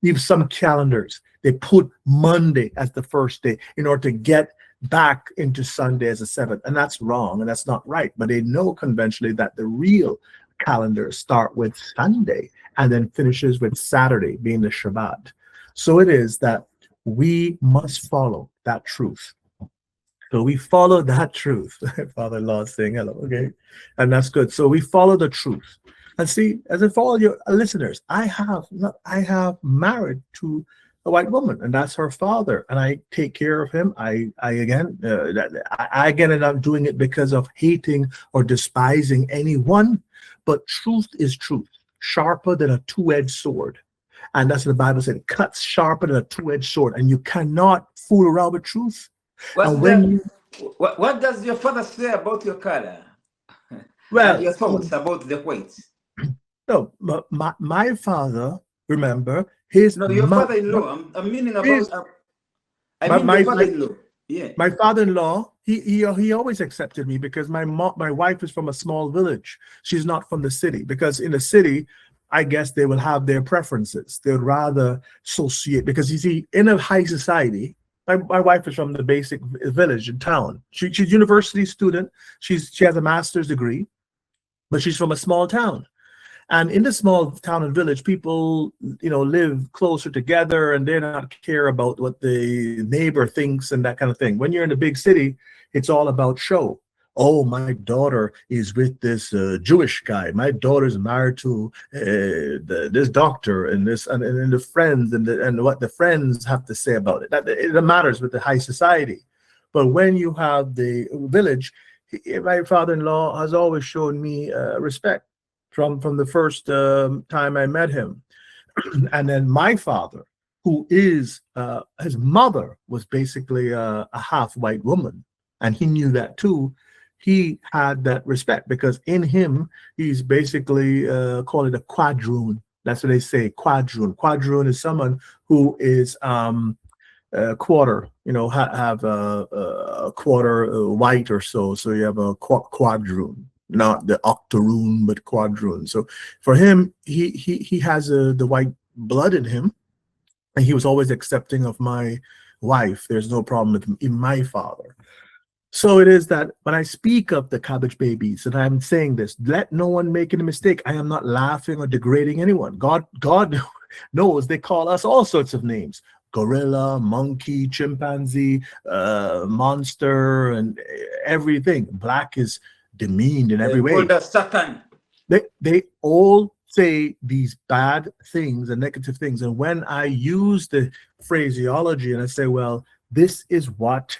leaves some calendars. They put Monday as the first day in order to get back into Sunday as a seventh. And that's wrong, and that's not right. But they know conventionally that the real calendars start with Sunday and then finishes with Saturday being the Shabbat. So it is that we must follow that truth. So we follow that truth. Father-in-law is saying hello, okay? And that's good. So we follow the truth. And see, as I follow your listeners, I have married to a white woman, and that's her father, and I take care of him. I again, and I'm doing it because of hating or despising anyone. But truth is truth, sharper than a two-edged sword. And that's what the Bible said, it cuts sharper than a two-edged sword, and you cannot fool around with truth. What does your father say about your color? Well, and your thoughts about the whites? No, my father, remember, his... No, your father-in-law. I'm meaning about... your father-in-law. Yeah. My father-in-law, he always accepted me because my wife is from a small village. She's not from the city, because in the city, I guess they will have their preferences. They would rather associate, because you see, in a high society, my wife is from the basic village in town. She's a university student. She has a master's degree, but she's from a small town. And in the small town and village, people, live closer together, and they don't care about what the neighbor thinks and that kind of thing. When you're in a big city, it's all about show. Oh, my daughter is with this Jewish guy. My daughter's married to this doctor, and the friends and what the friends have to say about it. It matters with the high society. But when you have the village, my father-in-law has always shown me respect from the first time I met him. And then my father, who is his mother was basically a half white woman, and he knew that too. He had that respect because in him, he's basically call it a quadroon. That's what they say, quadroon. Quadroon is someone who is quarter, have a quarter white or so. So you have a quadroon, not the octoroon, but quadroon. So for him, he has the white blood in him, and he was always accepting of my wife. There's no problem with in my father. So it is that when I speak of the cabbage babies, and I'm saying this, let no one make any mistake. I am not laughing or degrading anyone. God knows they call us all sorts of names: gorilla, monkey, chimpanzee, monster, and everything. Black is demeaned in every way. Satan. They all say these bad things and negative things. And when I use the phraseology and I say, well, this is what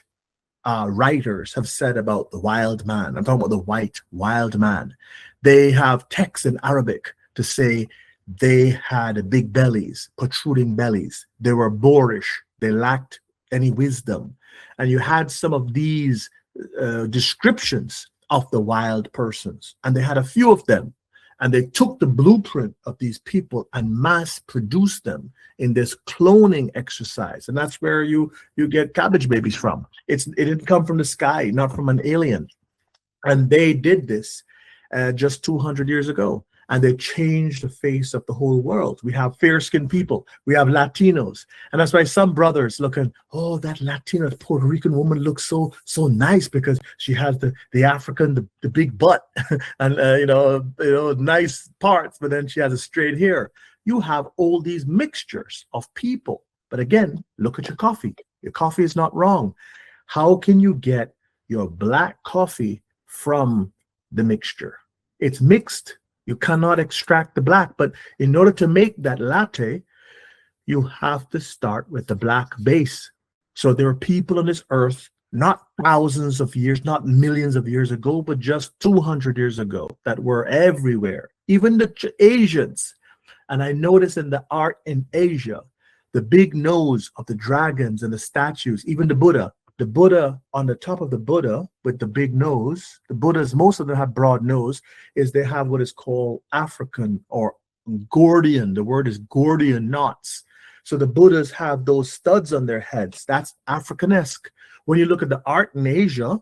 writers have said about the wild man. I'm talking about the white wild man. They have texts in Arabic to say they had big bellies, protruding bellies. They were boorish. They lacked any wisdom. And you had some of these descriptions of the wild persons. And they had a few of them. And they took the blueprint of these people and mass produced them in this cloning exercise. And that's where you get cabbage babies from. It didn't come from the sky, not from an alien. And they did this just 200 years ago. And they changed the face of the whole world. We have fair-skinned people. We have Latinos. And that's why some brothers looking, oh, that Latina Puerto Rican woman looks so nice because she has the African, the big butt and, nice parts, but then she has a straight hair. You have all these mixtures of people. But again, look at your coffee. Your coffee is not wrong. How can you get your black coffee from the mixture? It's mixed. You cannot extract the black, but in order to make that latte, you have to start with the black base. So there are people on this earth, not thousands of years, not millions of years ago, but just 200 years ago, that were everywhere, even the Asians. And I noticed in the art in Asia, the big nose of the dragons and the statues, even the Buddha on the top of the Buddha with the big nose, the Buddhas, most of them have broad nose, is they have what is called African or Gordian. The word is Gordian knots. So the Buddhas have those studs on their heads. That's Africanesque. When you look at the art in Asia,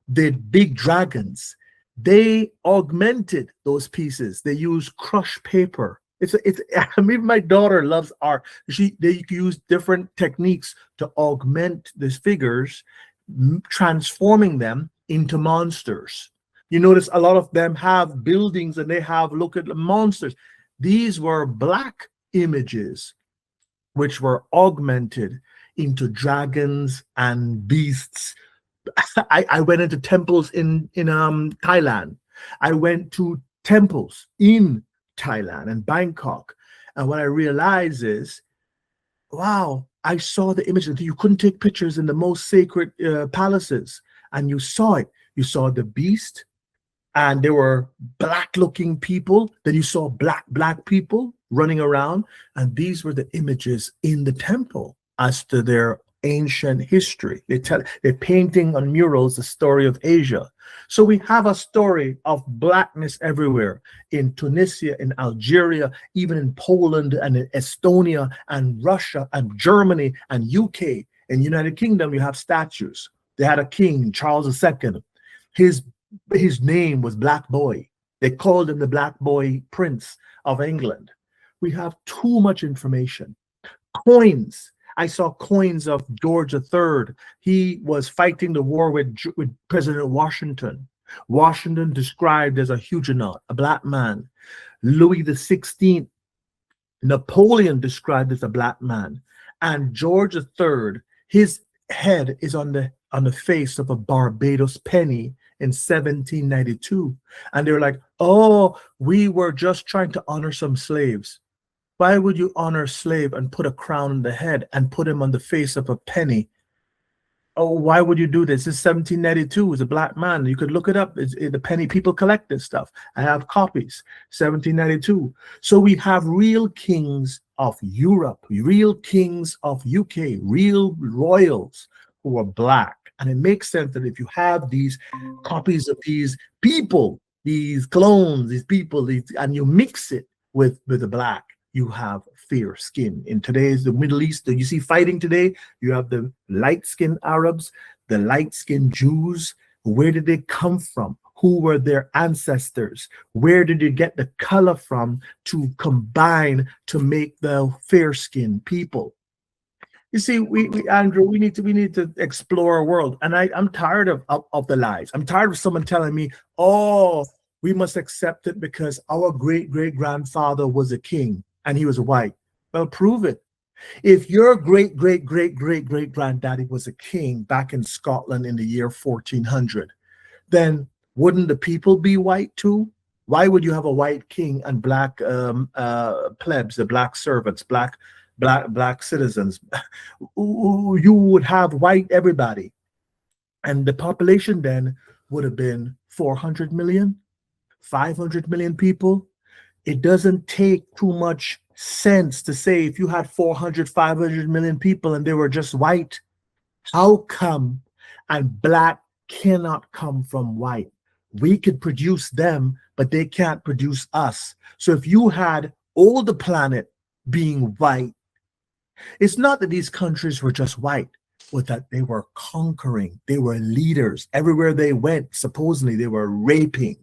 the big dragons, they augmented those pieces. They use crushed paper. I mean, my daughter loves art. They use different techniques to augment these figures, transforming them into monsters. You notice a lot of them have buildings and they have, look at the monsters. These were black images which were augmented into dragons and beasts. I went into temples in Thailand. I went to temples in Thailand and Bangkok. And what I realized is, wow, I saw the images. You couldn't take pictures in the most sacred palaces. And you saw it. You saw the beast, and there were black-looking people. Then you saw black people running around. And these were the images in the temple as to their ancient history. They're painting on murals the story of Asia. So we have a story of blackness everywhere, in Tunisia, in Algeria, even in Poland and in Estonia and Russia and Germany and UK. In United Kingdom, you have statues. They had a king, Charles II. His name was Black Boy. They called him the Black Boy Prince of England. We have too much information. Coins. I saw coins of George III. He was fighting the war with President Washington. Washington described as a Huguenot, a black man. Louis XVI, Napoleon described as a black man. And George III, his head is on the face of a Barbados penny in 1792. And they were like, oh, we were just trying to honor some slaves. Why would you honor a slave and put a crown on the head and put him on the face of a penny? Oh, why would you do this? It's 1792. It was a black man. You could look it up. It's the penny. People collect this stuff. I have copies. 1792. So we have real kings of Europe, real kings of UK, real royals who are black. And it makes sense that if you have these copies of these people, these clones, these people, and you mix it with the black, you have fair skin. In today's the Middle East, you see fighting today, you have the light-skinned Arabs, the light-skinned Jews. Where did they come from? Who were their ancestors? Where did you get the color from to combine to make the fair-skinned people? You see, Andrew, we need to explore our world. And I'm tired of the lies. I'm tired of someone telling me, oh, we must accept it because our great-great-grandfather was a king and he was white. Well, prove it. If your great-great-great-great-great-granddaddy was a king back in Scotland in the year 1400, then wouldn't the people be white too? Why would you have a white king and black plebs, the black servants, black citizens? You would have white everybody. And the population then would have been 400 million, 500 million people. It doesn't take too much sense to say if you had 400, 500 million people and they were just white, how come and black cannot come from white? We could produce them, but they can't produce us. So if you had all the planet being white, it's not that these countries were just white, but that they were conquering. They were leaders. Everywhere they went, supposedly they were raping.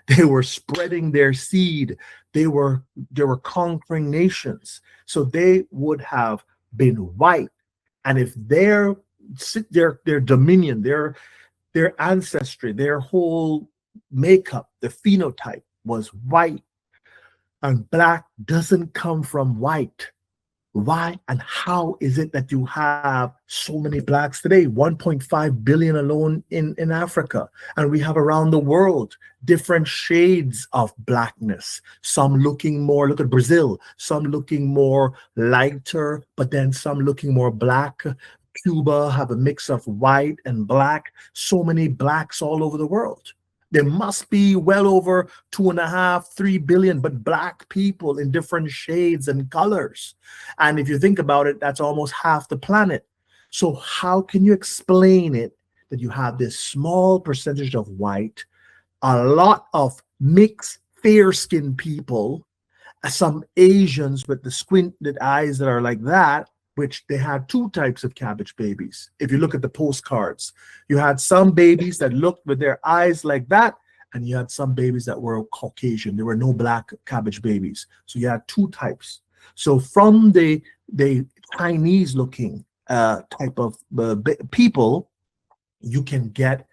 They were spreading their seed. They were conquering nations. So they would have been white. And if their dominion, their ancestry, their whole makeup, the phenotype was white, and black doesn't come from white. Why and how is it that you have so many blacks today? 1.5 billion alone in Africa. And we have around the world different shades of blackness. Some looking more, look at Brazil, some looking more lighter, but then some looking more black. Cuba have a mix of white and black. So many blacks all over the world. There must be well over 2.5, 3 billion, but black people in different shades and colors. And if you think about it, that's almost half the planet. So how can you explain it that you have this small percentage of white, a lot of mixed fair-skinned people, some Asians with the squinted eyes that are like that, which they had two types of cabbage babies. If you look at the postcards, you had some babies that looked with their eyes like that, and you had some babies that were Caucasian. There were no black cabbage babies. So you had two types. So from the Chinese looking type of people, you can get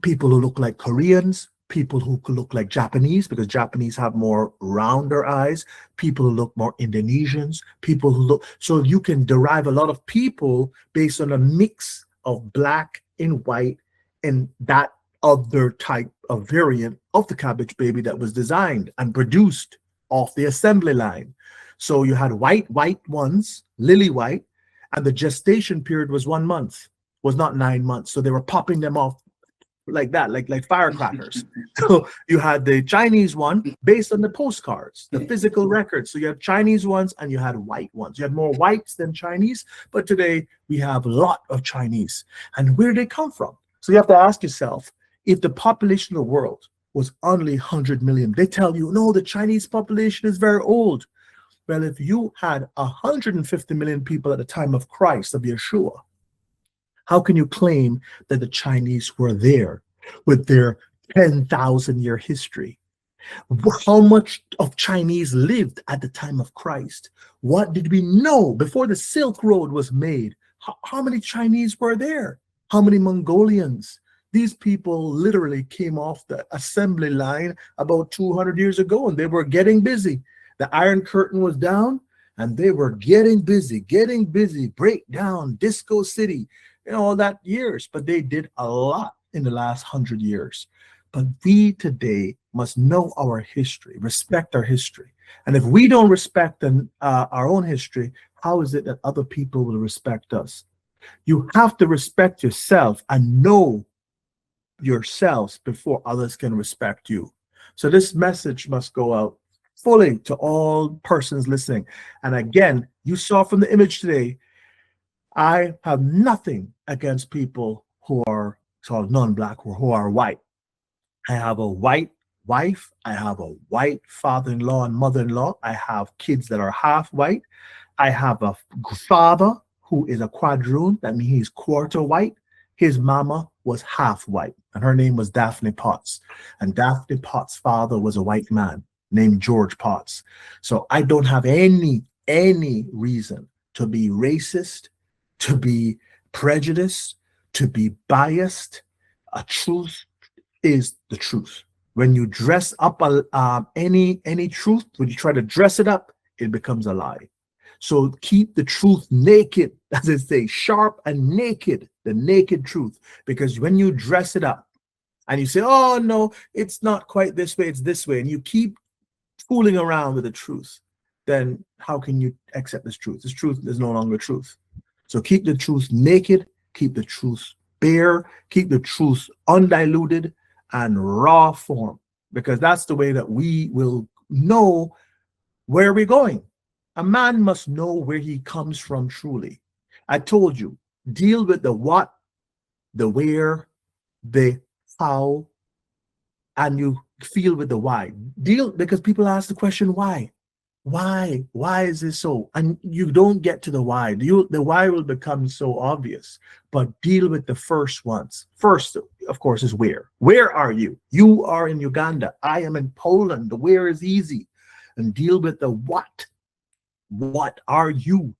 people who look like Koreans, people who could look like Japanese, because Japanese have more rounder eyes, people who look more Indonesians, people who look, so you can derive a lot of people based on a mix of black and white and that other type of variant of the cabbage baby that was designed and produced off the assembly line. So you had white ones, lily white, and the gestation period was 1 month, was not 9 months. So they were popping them off like that, like firecrackers. So you had the Chinese one based on the postcards, the physical records. So you had Chinese ones and you had white ones. You had more whites than Chinese, but today we have a lot of Chinese. And where do they come from? So you have to ask yourself, if the population of the world was only 100 million, they tell you, no, the Chinese population is very old. Well, if you had 150 million people at the time of Christ, of Yeshua, how can you claim that the Chinese were there with their 10,000-year history? How much of Chinese lived at the time of Christ? What did we know before the Silk Road was made? How many Chinese were there? How many Mongolians? These people literally came off the assembly line about 200 years ago, and they were getting busy. The Iron Curtain was down, and they were getting busy, breakdown, Disco City, all that years, but they did a lot in the last 100 years. But we today must know our history, respect our history. And if we don't respect our own history, how is it that other people will respect us? You have to respect yourself and know yourselves before others can respect you. So this message must go out fully to all persons listening. And again, you saw from the image today, I have nothing against people who are called non-black or who are white. I have a white wife. I have a white father-in-law and mother-in-law. I have kids that are half white. I have a father who is a quadroon. That means he's quarter white. His mama was half white, and her name was Daphne Potts. And Daphne Potts' father was a white man named George Potts. So I don't have any reason to be racist, to be prejudiced, to be biased. A truth is the truth. When you dress up any truth, when you try to dress it up, it becomes a lie. So keep the truth naked, as they say, sharp and naked, the naked truth. Because when you dress it up and you say, oh no, it's not quite this way, it's this way, and you keep fooling around with the truth, then how can you accept this truth? This truth is no longer truth. So keep the truth naked, keep the truth bare, keep the truth undiluted and raw form, because that's the way that we will know where we're going. A man must know where he comes from truly. I told you, deal with the what, the where, the how, and you feel with the why. Deal, because people ask the question, why? Why is this so? And you don't get to the why. The why will become so obvious, but deal with the first ones. First, of course, is where. Where are you? You are in Uganda. I am in Poland. The where is easy. And deal with the what. What are you?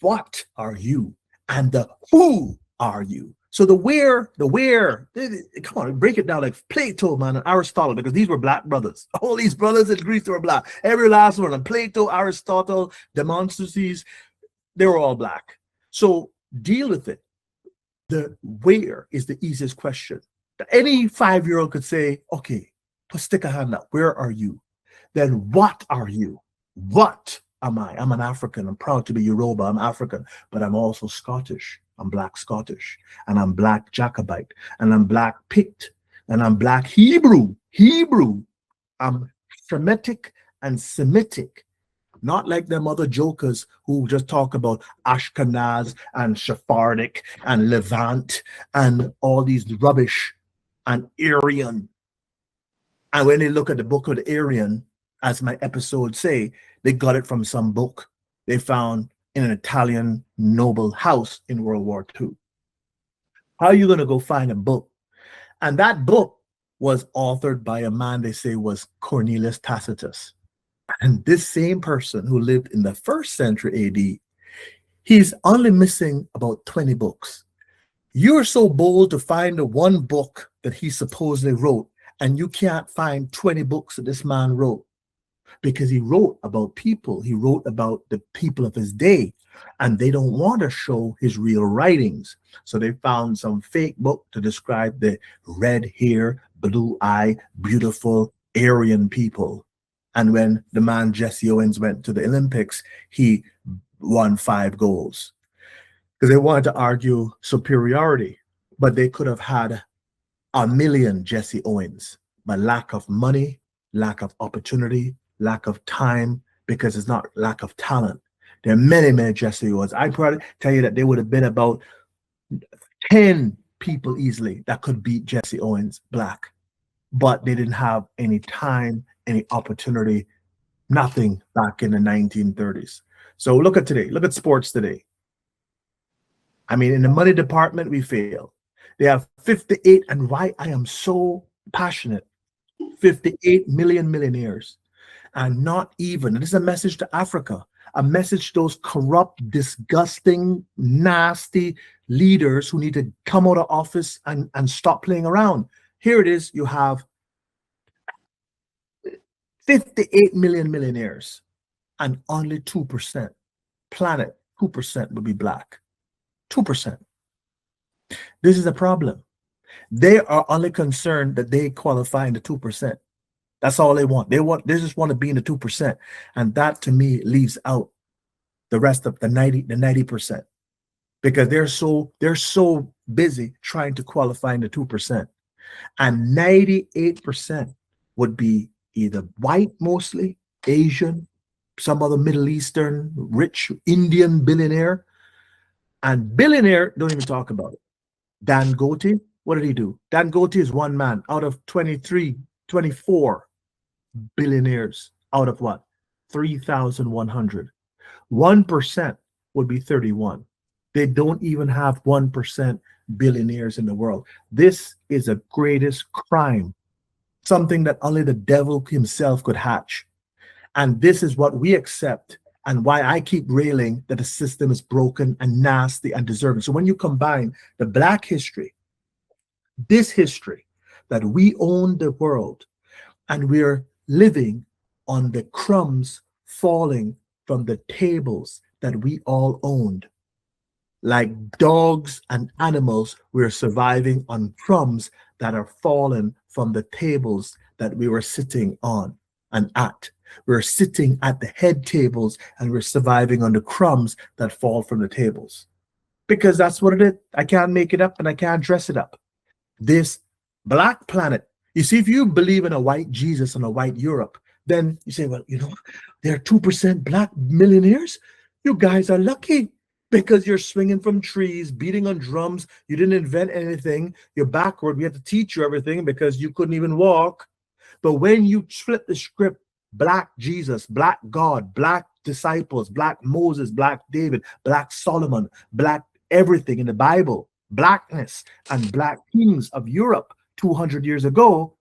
What are you? And the who are you? So the where, come on, break it down like Plato, man, and Aristotle, because these were black brothers. All these brothers in Greece were black. Every last one of them, Plato, Aristotle, Demosthenes, they were all black. So deal with it. The where is the easiest question. Any 5-year-old could say, okay, stick a hand up. Where are you? Then what are you? What am I? I'm an African. I'm proud to be Yoruba. I'm African, but I'm also Scottish. I'm black Scottish, and I'm black Jacobite, and I'm black Pict, and I'm black Hebrew. I'm Semitic and Semitic. Not like them other jokers who just talk about Ashkenaz and Sephardic and Levant and all these rubbish and Aryan. And when they look at the book of the Aryan, as my episodes say, they got it from some book they found in an Italian noble house in World War II. How are you going to go find a book? And that book was authored by a man they say was Cornelius Tacitus. And this same person who lived in the 1st century AD, he's only missing about 20 books. You're so bold to find the one book that he supposedly wrote, and you can't find 20 books that this man wrote, because he wrote about people. He wrote about the people of his day, and they don't want to show his real writings. So they found some fake book to describe the red hair, blue eye, beautiful Aryan people. And when the man Jesse Owens went to the Olympics, he won 5 golds. Because they wanted to argue superiority, but they could have had a million Jesse Owens, but lack of money, lack of opportunity, lack of time, because it's not lack of talent. There are many, many Jesse Owens. I probably tell you that there would have been about 10 people easily that could beat Jesse Owens black, but they didn't have any time, any opportunity, nothing back in the 1930s. So look at today. Look at sports today. I mean, in the money department, we fail. They have 58, and why I am so passionate, 58 million millionaires, and not even, and this is a message to Africa, a message to those corrupt, disgusting, nasty leaders who need to come out of office and stop playing around. Here it is, you have 58 million millionaires, and only 2%, planet, 2% would be black. 2%. This is a problem. They are only concerned that they qualify in the 2%. That's all they want. They just want to be in the 2%. And that to me leaves out the rest of the 90%. Because they're so busy trying to qualify in the 2%. And 98% would be either white mostly, Asian, some other Middle Eastern, rich Indian billionaire. And billionaire, don't even talk about it. Dangote, what did he do? Dangote is one man out of 24 billionaires out of what? 3,100. 1% would be 31. They don't even have 1% billionaires in the world. This is the greatest crime, something that only the devil himself could hatch. And this is what we accept, and why I keep railing that the system is broken and nasty and deserving. So when you combine the black history, this history, that we own the world, and we're living on the crumbs falling from the tables that we all owned. Like dogs and animals, we're surviving on crumbs that are fallen from the tables that we were sitting on and at. We're sitting at the head tables, and we're surviving on the crumbs that fall from the tables. Because that's what it is. I can't make it up, and I can't dress it up. This black planet, you see, if you believe in a white Jesus and a white Europe, then you say, well, you know, there are 2% black millionaires. You guys are lucky, because you're swinging from trees, beating on drums. You didn't invent anything. You're backward. We had to teach you everything because you couldn't even walk. But when you flip the script, black Jesus, black God, black disciples, black Moses, black David, black Solomon, black everything in the Bible, blackness and black kings of Europe 200 years ago,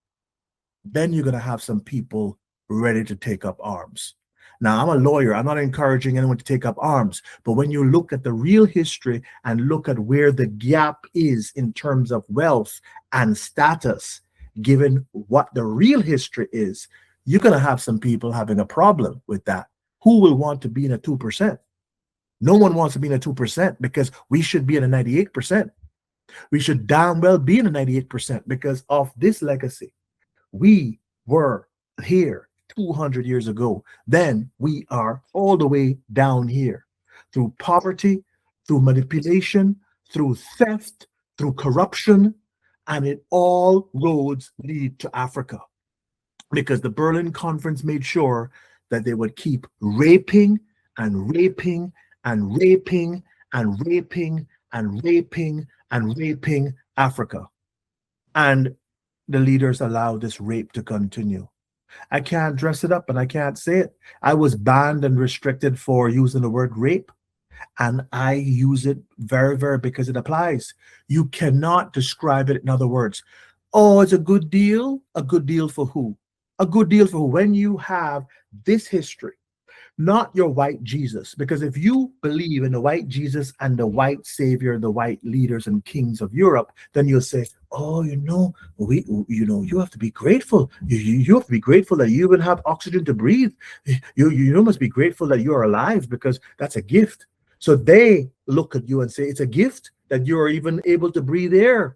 then you're going to have some people ready to take up arms. Now, I'm a lawyer. I'm not encouraging anyone to take up arms. But when you look at the real history and look at where the gap is in terms of wealth and status, given what the real history is, you're going to have some people having a problem with that. Who will want to be in a 2%? No one wants to be in a 2% because we should be in a 98%. We should damn well be in a 98% because of this legacy. We were here 200 years ago. Then we are all the way down here through poverty, through manipulation, through theft, through corruption, and it all roads lead to Africa because the Berlin Conference made sure that they would keep raping and raping and raping and raping and raping and raping Africa. And the leaders allow this rape to continue. I can't dress it up and I can't say it. I was banned and restricted for using the word rape, and I use it very, very because it applies. You cannot describe it in other words. Oh, it's a good deal. A good deal for who? A good deal for who? When you have this history, not your white Jesus, because if you believe in the white Jesus and the white savior, the white leaders and kings of Europe, then you'll say, oh, you have to be grateful. You have to be grateful that you even have oxygen to breathe. You must be grateful that you're alive because that's a gift. So they look at you and say, it's a gift that you're even able to breathe air.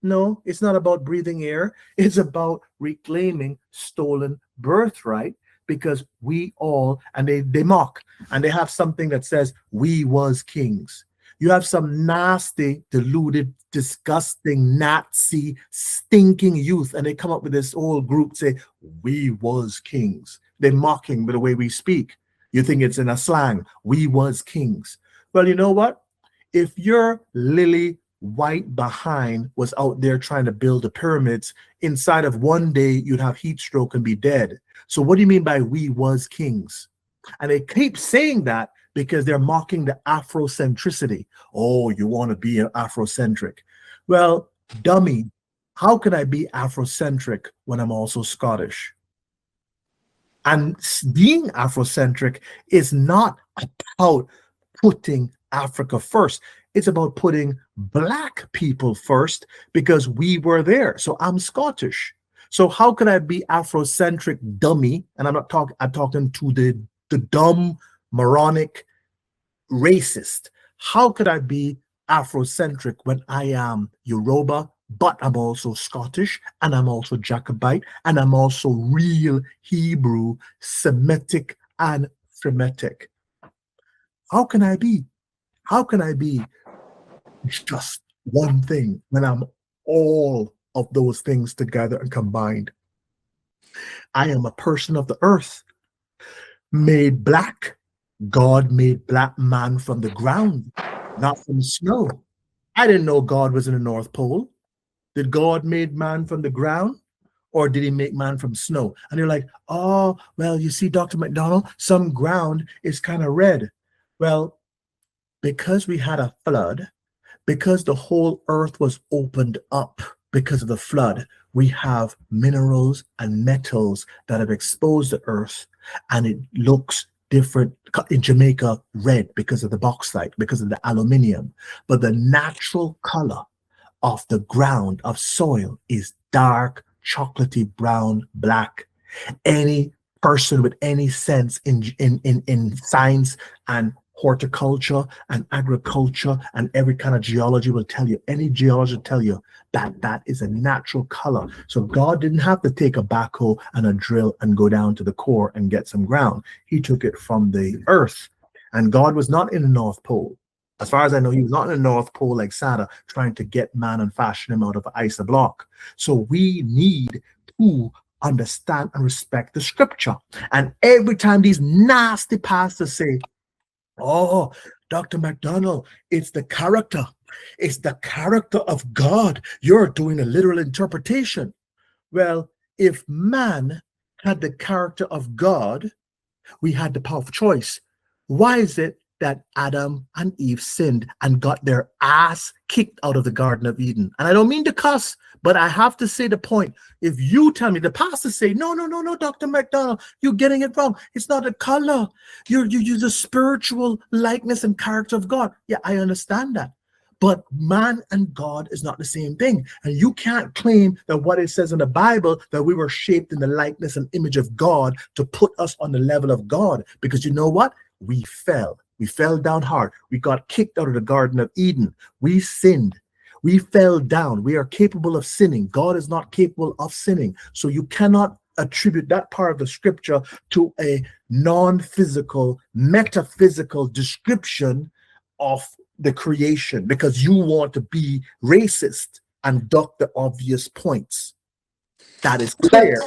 No, it's not about breathing air. It's about reclaiming stolen birthright. Because we all, and they mock, and they have something that says, we was kings. You have some nasty, deluded, disgusting, Nazi, stinking youth, and they come up with this whole group say, we was kings. They're mocking by the way we speak. You think it's in a slang, we was kings. Well, you know what? If your lily white behind was out there trying to build the pyramids, inside of one day, you'd have heat stroke and be dead. So what do you mean by we was kings? And they keep saying that because they're mocking the Afrocentricity. Oh, you want to be an Afrocentric. Well, dummy, how can I be Afrocentric when I'm also Scottish? And being Afrocentric is not about putting Africa first. It's about putting Black people first because we were there. So I'm Scottish. So how can I be Afrocentric dummy? And I'm talking to the dumb, moronic, racist. How could I be Afrocentric when I am Yoruba, but I'm also Scottish, and I'm also Jacobite, and I'm also real Hebrew, Semitic, and Semitic? How can I be? How can I be just one thing when I'm all of those things together and combined? I am a person of the earth, made black. God made black man from the ground, not from snow. I didn't know God was in the North Pole. Did God make man from the ground, or did he make man from snow? And you're like, oh, well, you see, Dr. McDonald, some ground is kind of red. Well, because we had a flood, because the whole earth was opened up because of the flood, we have minerals and metals that have exposed the earth, and it looks different in Jamaica, red because of the bauxite, because of the aluminium. But the natural color of the ground of soil is dark, chocolatey brown, black. Any person with any sense in science and horticulture and agriculture and every kind of geology will tell you, any geologist will tell you that that is a natural color. So God didn't have to take a backhoe and a drill and go down to the core and get some ground. He took it from the earth. And God was not in the North Pole. As far as I know, he was not in the North Pole like Santa trying to get man and fashion him out of ice a block. So we need to understand and respect the scripture. And every time these nasty pastors say, oh, Dr. McDonald, it's the character. It's the character of God. You're doing a literal interpretation. Well, if man had the character of God, we had the power of choice. Why is it that Adam and Eve sinned and got their ass kicked out of the Garden of Eden. And I don't mean to cuss, but I have to say the point. If you tell me, the pastors say, no, Dr. McDonald, you're getting it wrong. It's not a color. You use a spiritual likeness and character of God. Yeah, I understand that. But man and God is not the same thing. And you can't claim that what it says in the Bible, that we were shaped in the likeness and image of God to put us on the level of God. Because you know what? We fell. We fell down hard. We got kicked out of the Garden of Eden. We sinned. We fell down. We are capable of sinning. God is not capable of sinning. So you cannot attribute that part of the scripture to a non-physical, metaphysical description of the creation, because you want to be racist and duck the obvious points. That is clear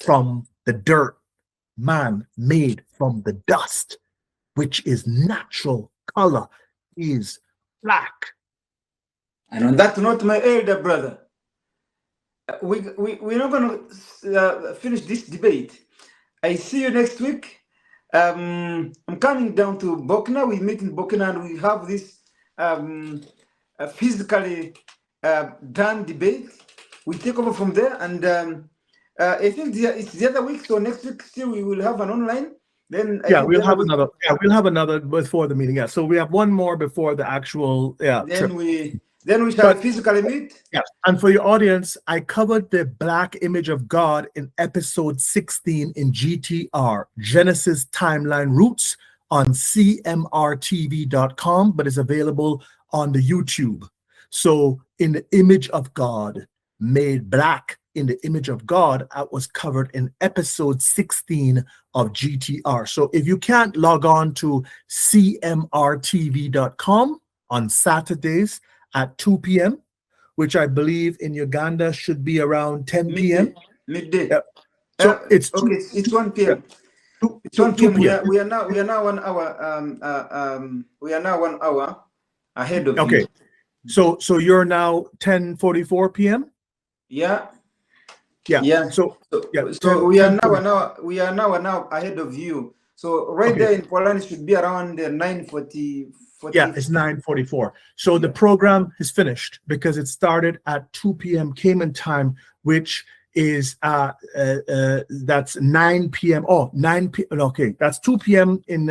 from the dirt, man made from the dust, which is natural color, is black. And on that note, my elder brother, we're not going to finish this debate. I see you next week. I'm coming down to Bokna. We meet in Bokna and we have this physically done debate. We take over from there, and I think it's the other week. So next week still we will have an online. Then we'll have another. Yeah, we'll have another before the meeting. Yeah, so we have one more before the actual trip. Then we shall physically meet. Yeah, and for your audience, I covered the black image of God in episode 16 in GTR, Genesis Timeline Roots, on cmrtv.com, but it's available on the YouTube. So in the image of God, made black in the image of God, that was covered in episode 16 of GTR. So if you can't log on to cmrtv.com on Saturdays at 2 p.m., which I believe in Uganda should be around 10 p.m. Midday. Yep. So it's 1 p.m. It's 1 p.m. We are now 1 hour. We are now 1 hour ahead of you. Okay. So you're now 10:44 p.m. Yeah. So we are now an hour ahead of you. So there in Poland it should be around 9:40. Yeah, it's 9:44. So the program is finished because it started at 2 p.m. Cayman time, which is that's 9 p.m. Oh, 9 p.m. Okay, that's 2 p.m. in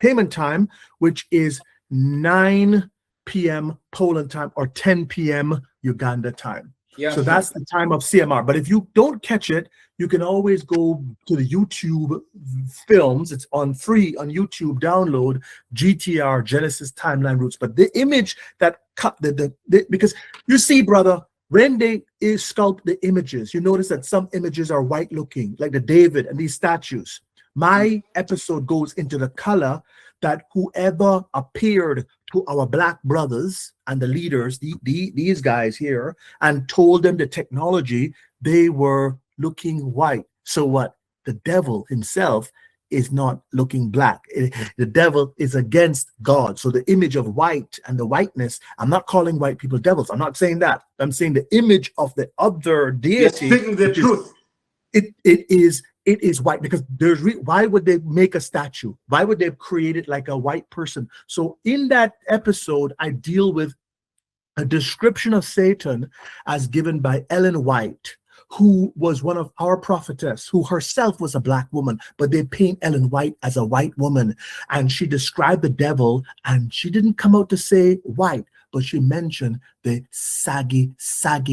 Cayman time, which is 9 p.m. Poland time or 10 p.m. Uganda time. Yeah, so that's the time of CMR. But if you don't catch it, you can always go to the YouTube films. It's on free on YouTube. Download GTR, Genesis Timeline Roots. But the image that cut because you see, brother, when they sculpt the images, you notice that some images are white looking, like the David and these statues. My episode goes into the color that whoever appeared to our black brothers and the leaders, these guys here, and told them the technology, they were looking white. So what? The devil himself is not looking black. The devil is against God. So the image of white and the whiteness, I'm not calling white people devils. I'm not saying that. I'm saying the image of the other deity. You're speaking the truth. It is white because why would they make a statue? Why would they create it like a white person? So in that episode, I deal with a description of Satan as given by Ellen White, who was one of our prophetess, who herself was a black woman, but they paint Ellen White as a white woman. And she described the devil, and she didn't come out to say white, but she mentioned the saggy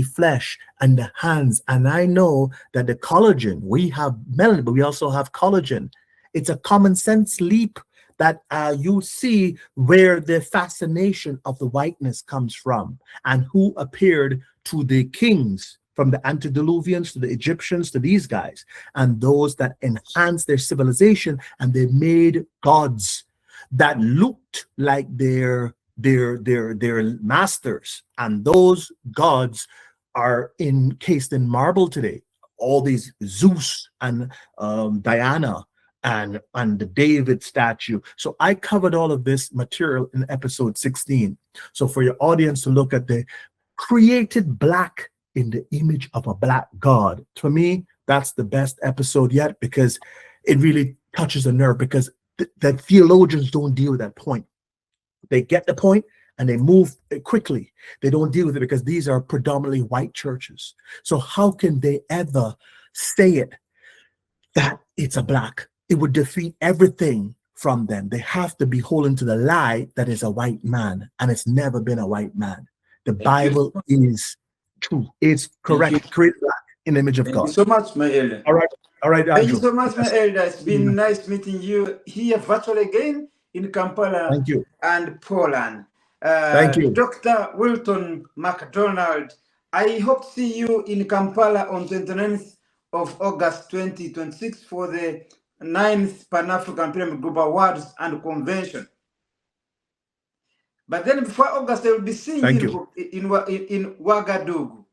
flesh and the hands. And I know that the collagen, we have melanin, but we also have collagen. It's a common sense leap that you see where the fascination of the whiteness comes from and who appeared to the kings, from the antediluvians to the Egyptians to these guys, and those that enhanced their civilization, and they made gods that looked like their masters. And those gods are encased in marble today. All these Zeus and Diana and the David statue. So I covered all of this material in episode 16. So for your audience to look at the created black in the image of a black God, for me, that's the best episode yet, because it really touches a nerve, because that theologians don't deal with that point. They get the point and they move quickly. They don't deal with it because these are predominantly white churches. So how can they ever say it that it's a black? It would defeat everything from them. They have to be holding to the lie that is a white man, and it's never been a white man. The Bible is true. It's correct. Create black in the image of God. Thank you so much, my elder. All right, Andrew. Thank you so much, my elder. It's been nice meeting you here virtually again in Kampala. Thank you. And Poland. Thank you. Dr. Wilton McDonald, I hope to see you in Kampala on 29th of August 2026 for the 9th Pan-African Pyramid Group Awards and Convention. But then before August, I will be seeing you in Ouagadougou.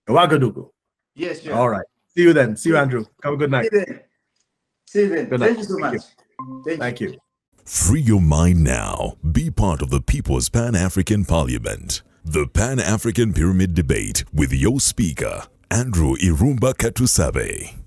Ouagadougou. Yes, sir. All right. See you then. See you, Andrew. Have a good night. See you then. Good Thank night. you so much. Thank you. Free your mind now. Be part of the People's Pan-African Parliament. The Pan-African Pyramid Debate with your speaker, Andrew Irumba Katusabe.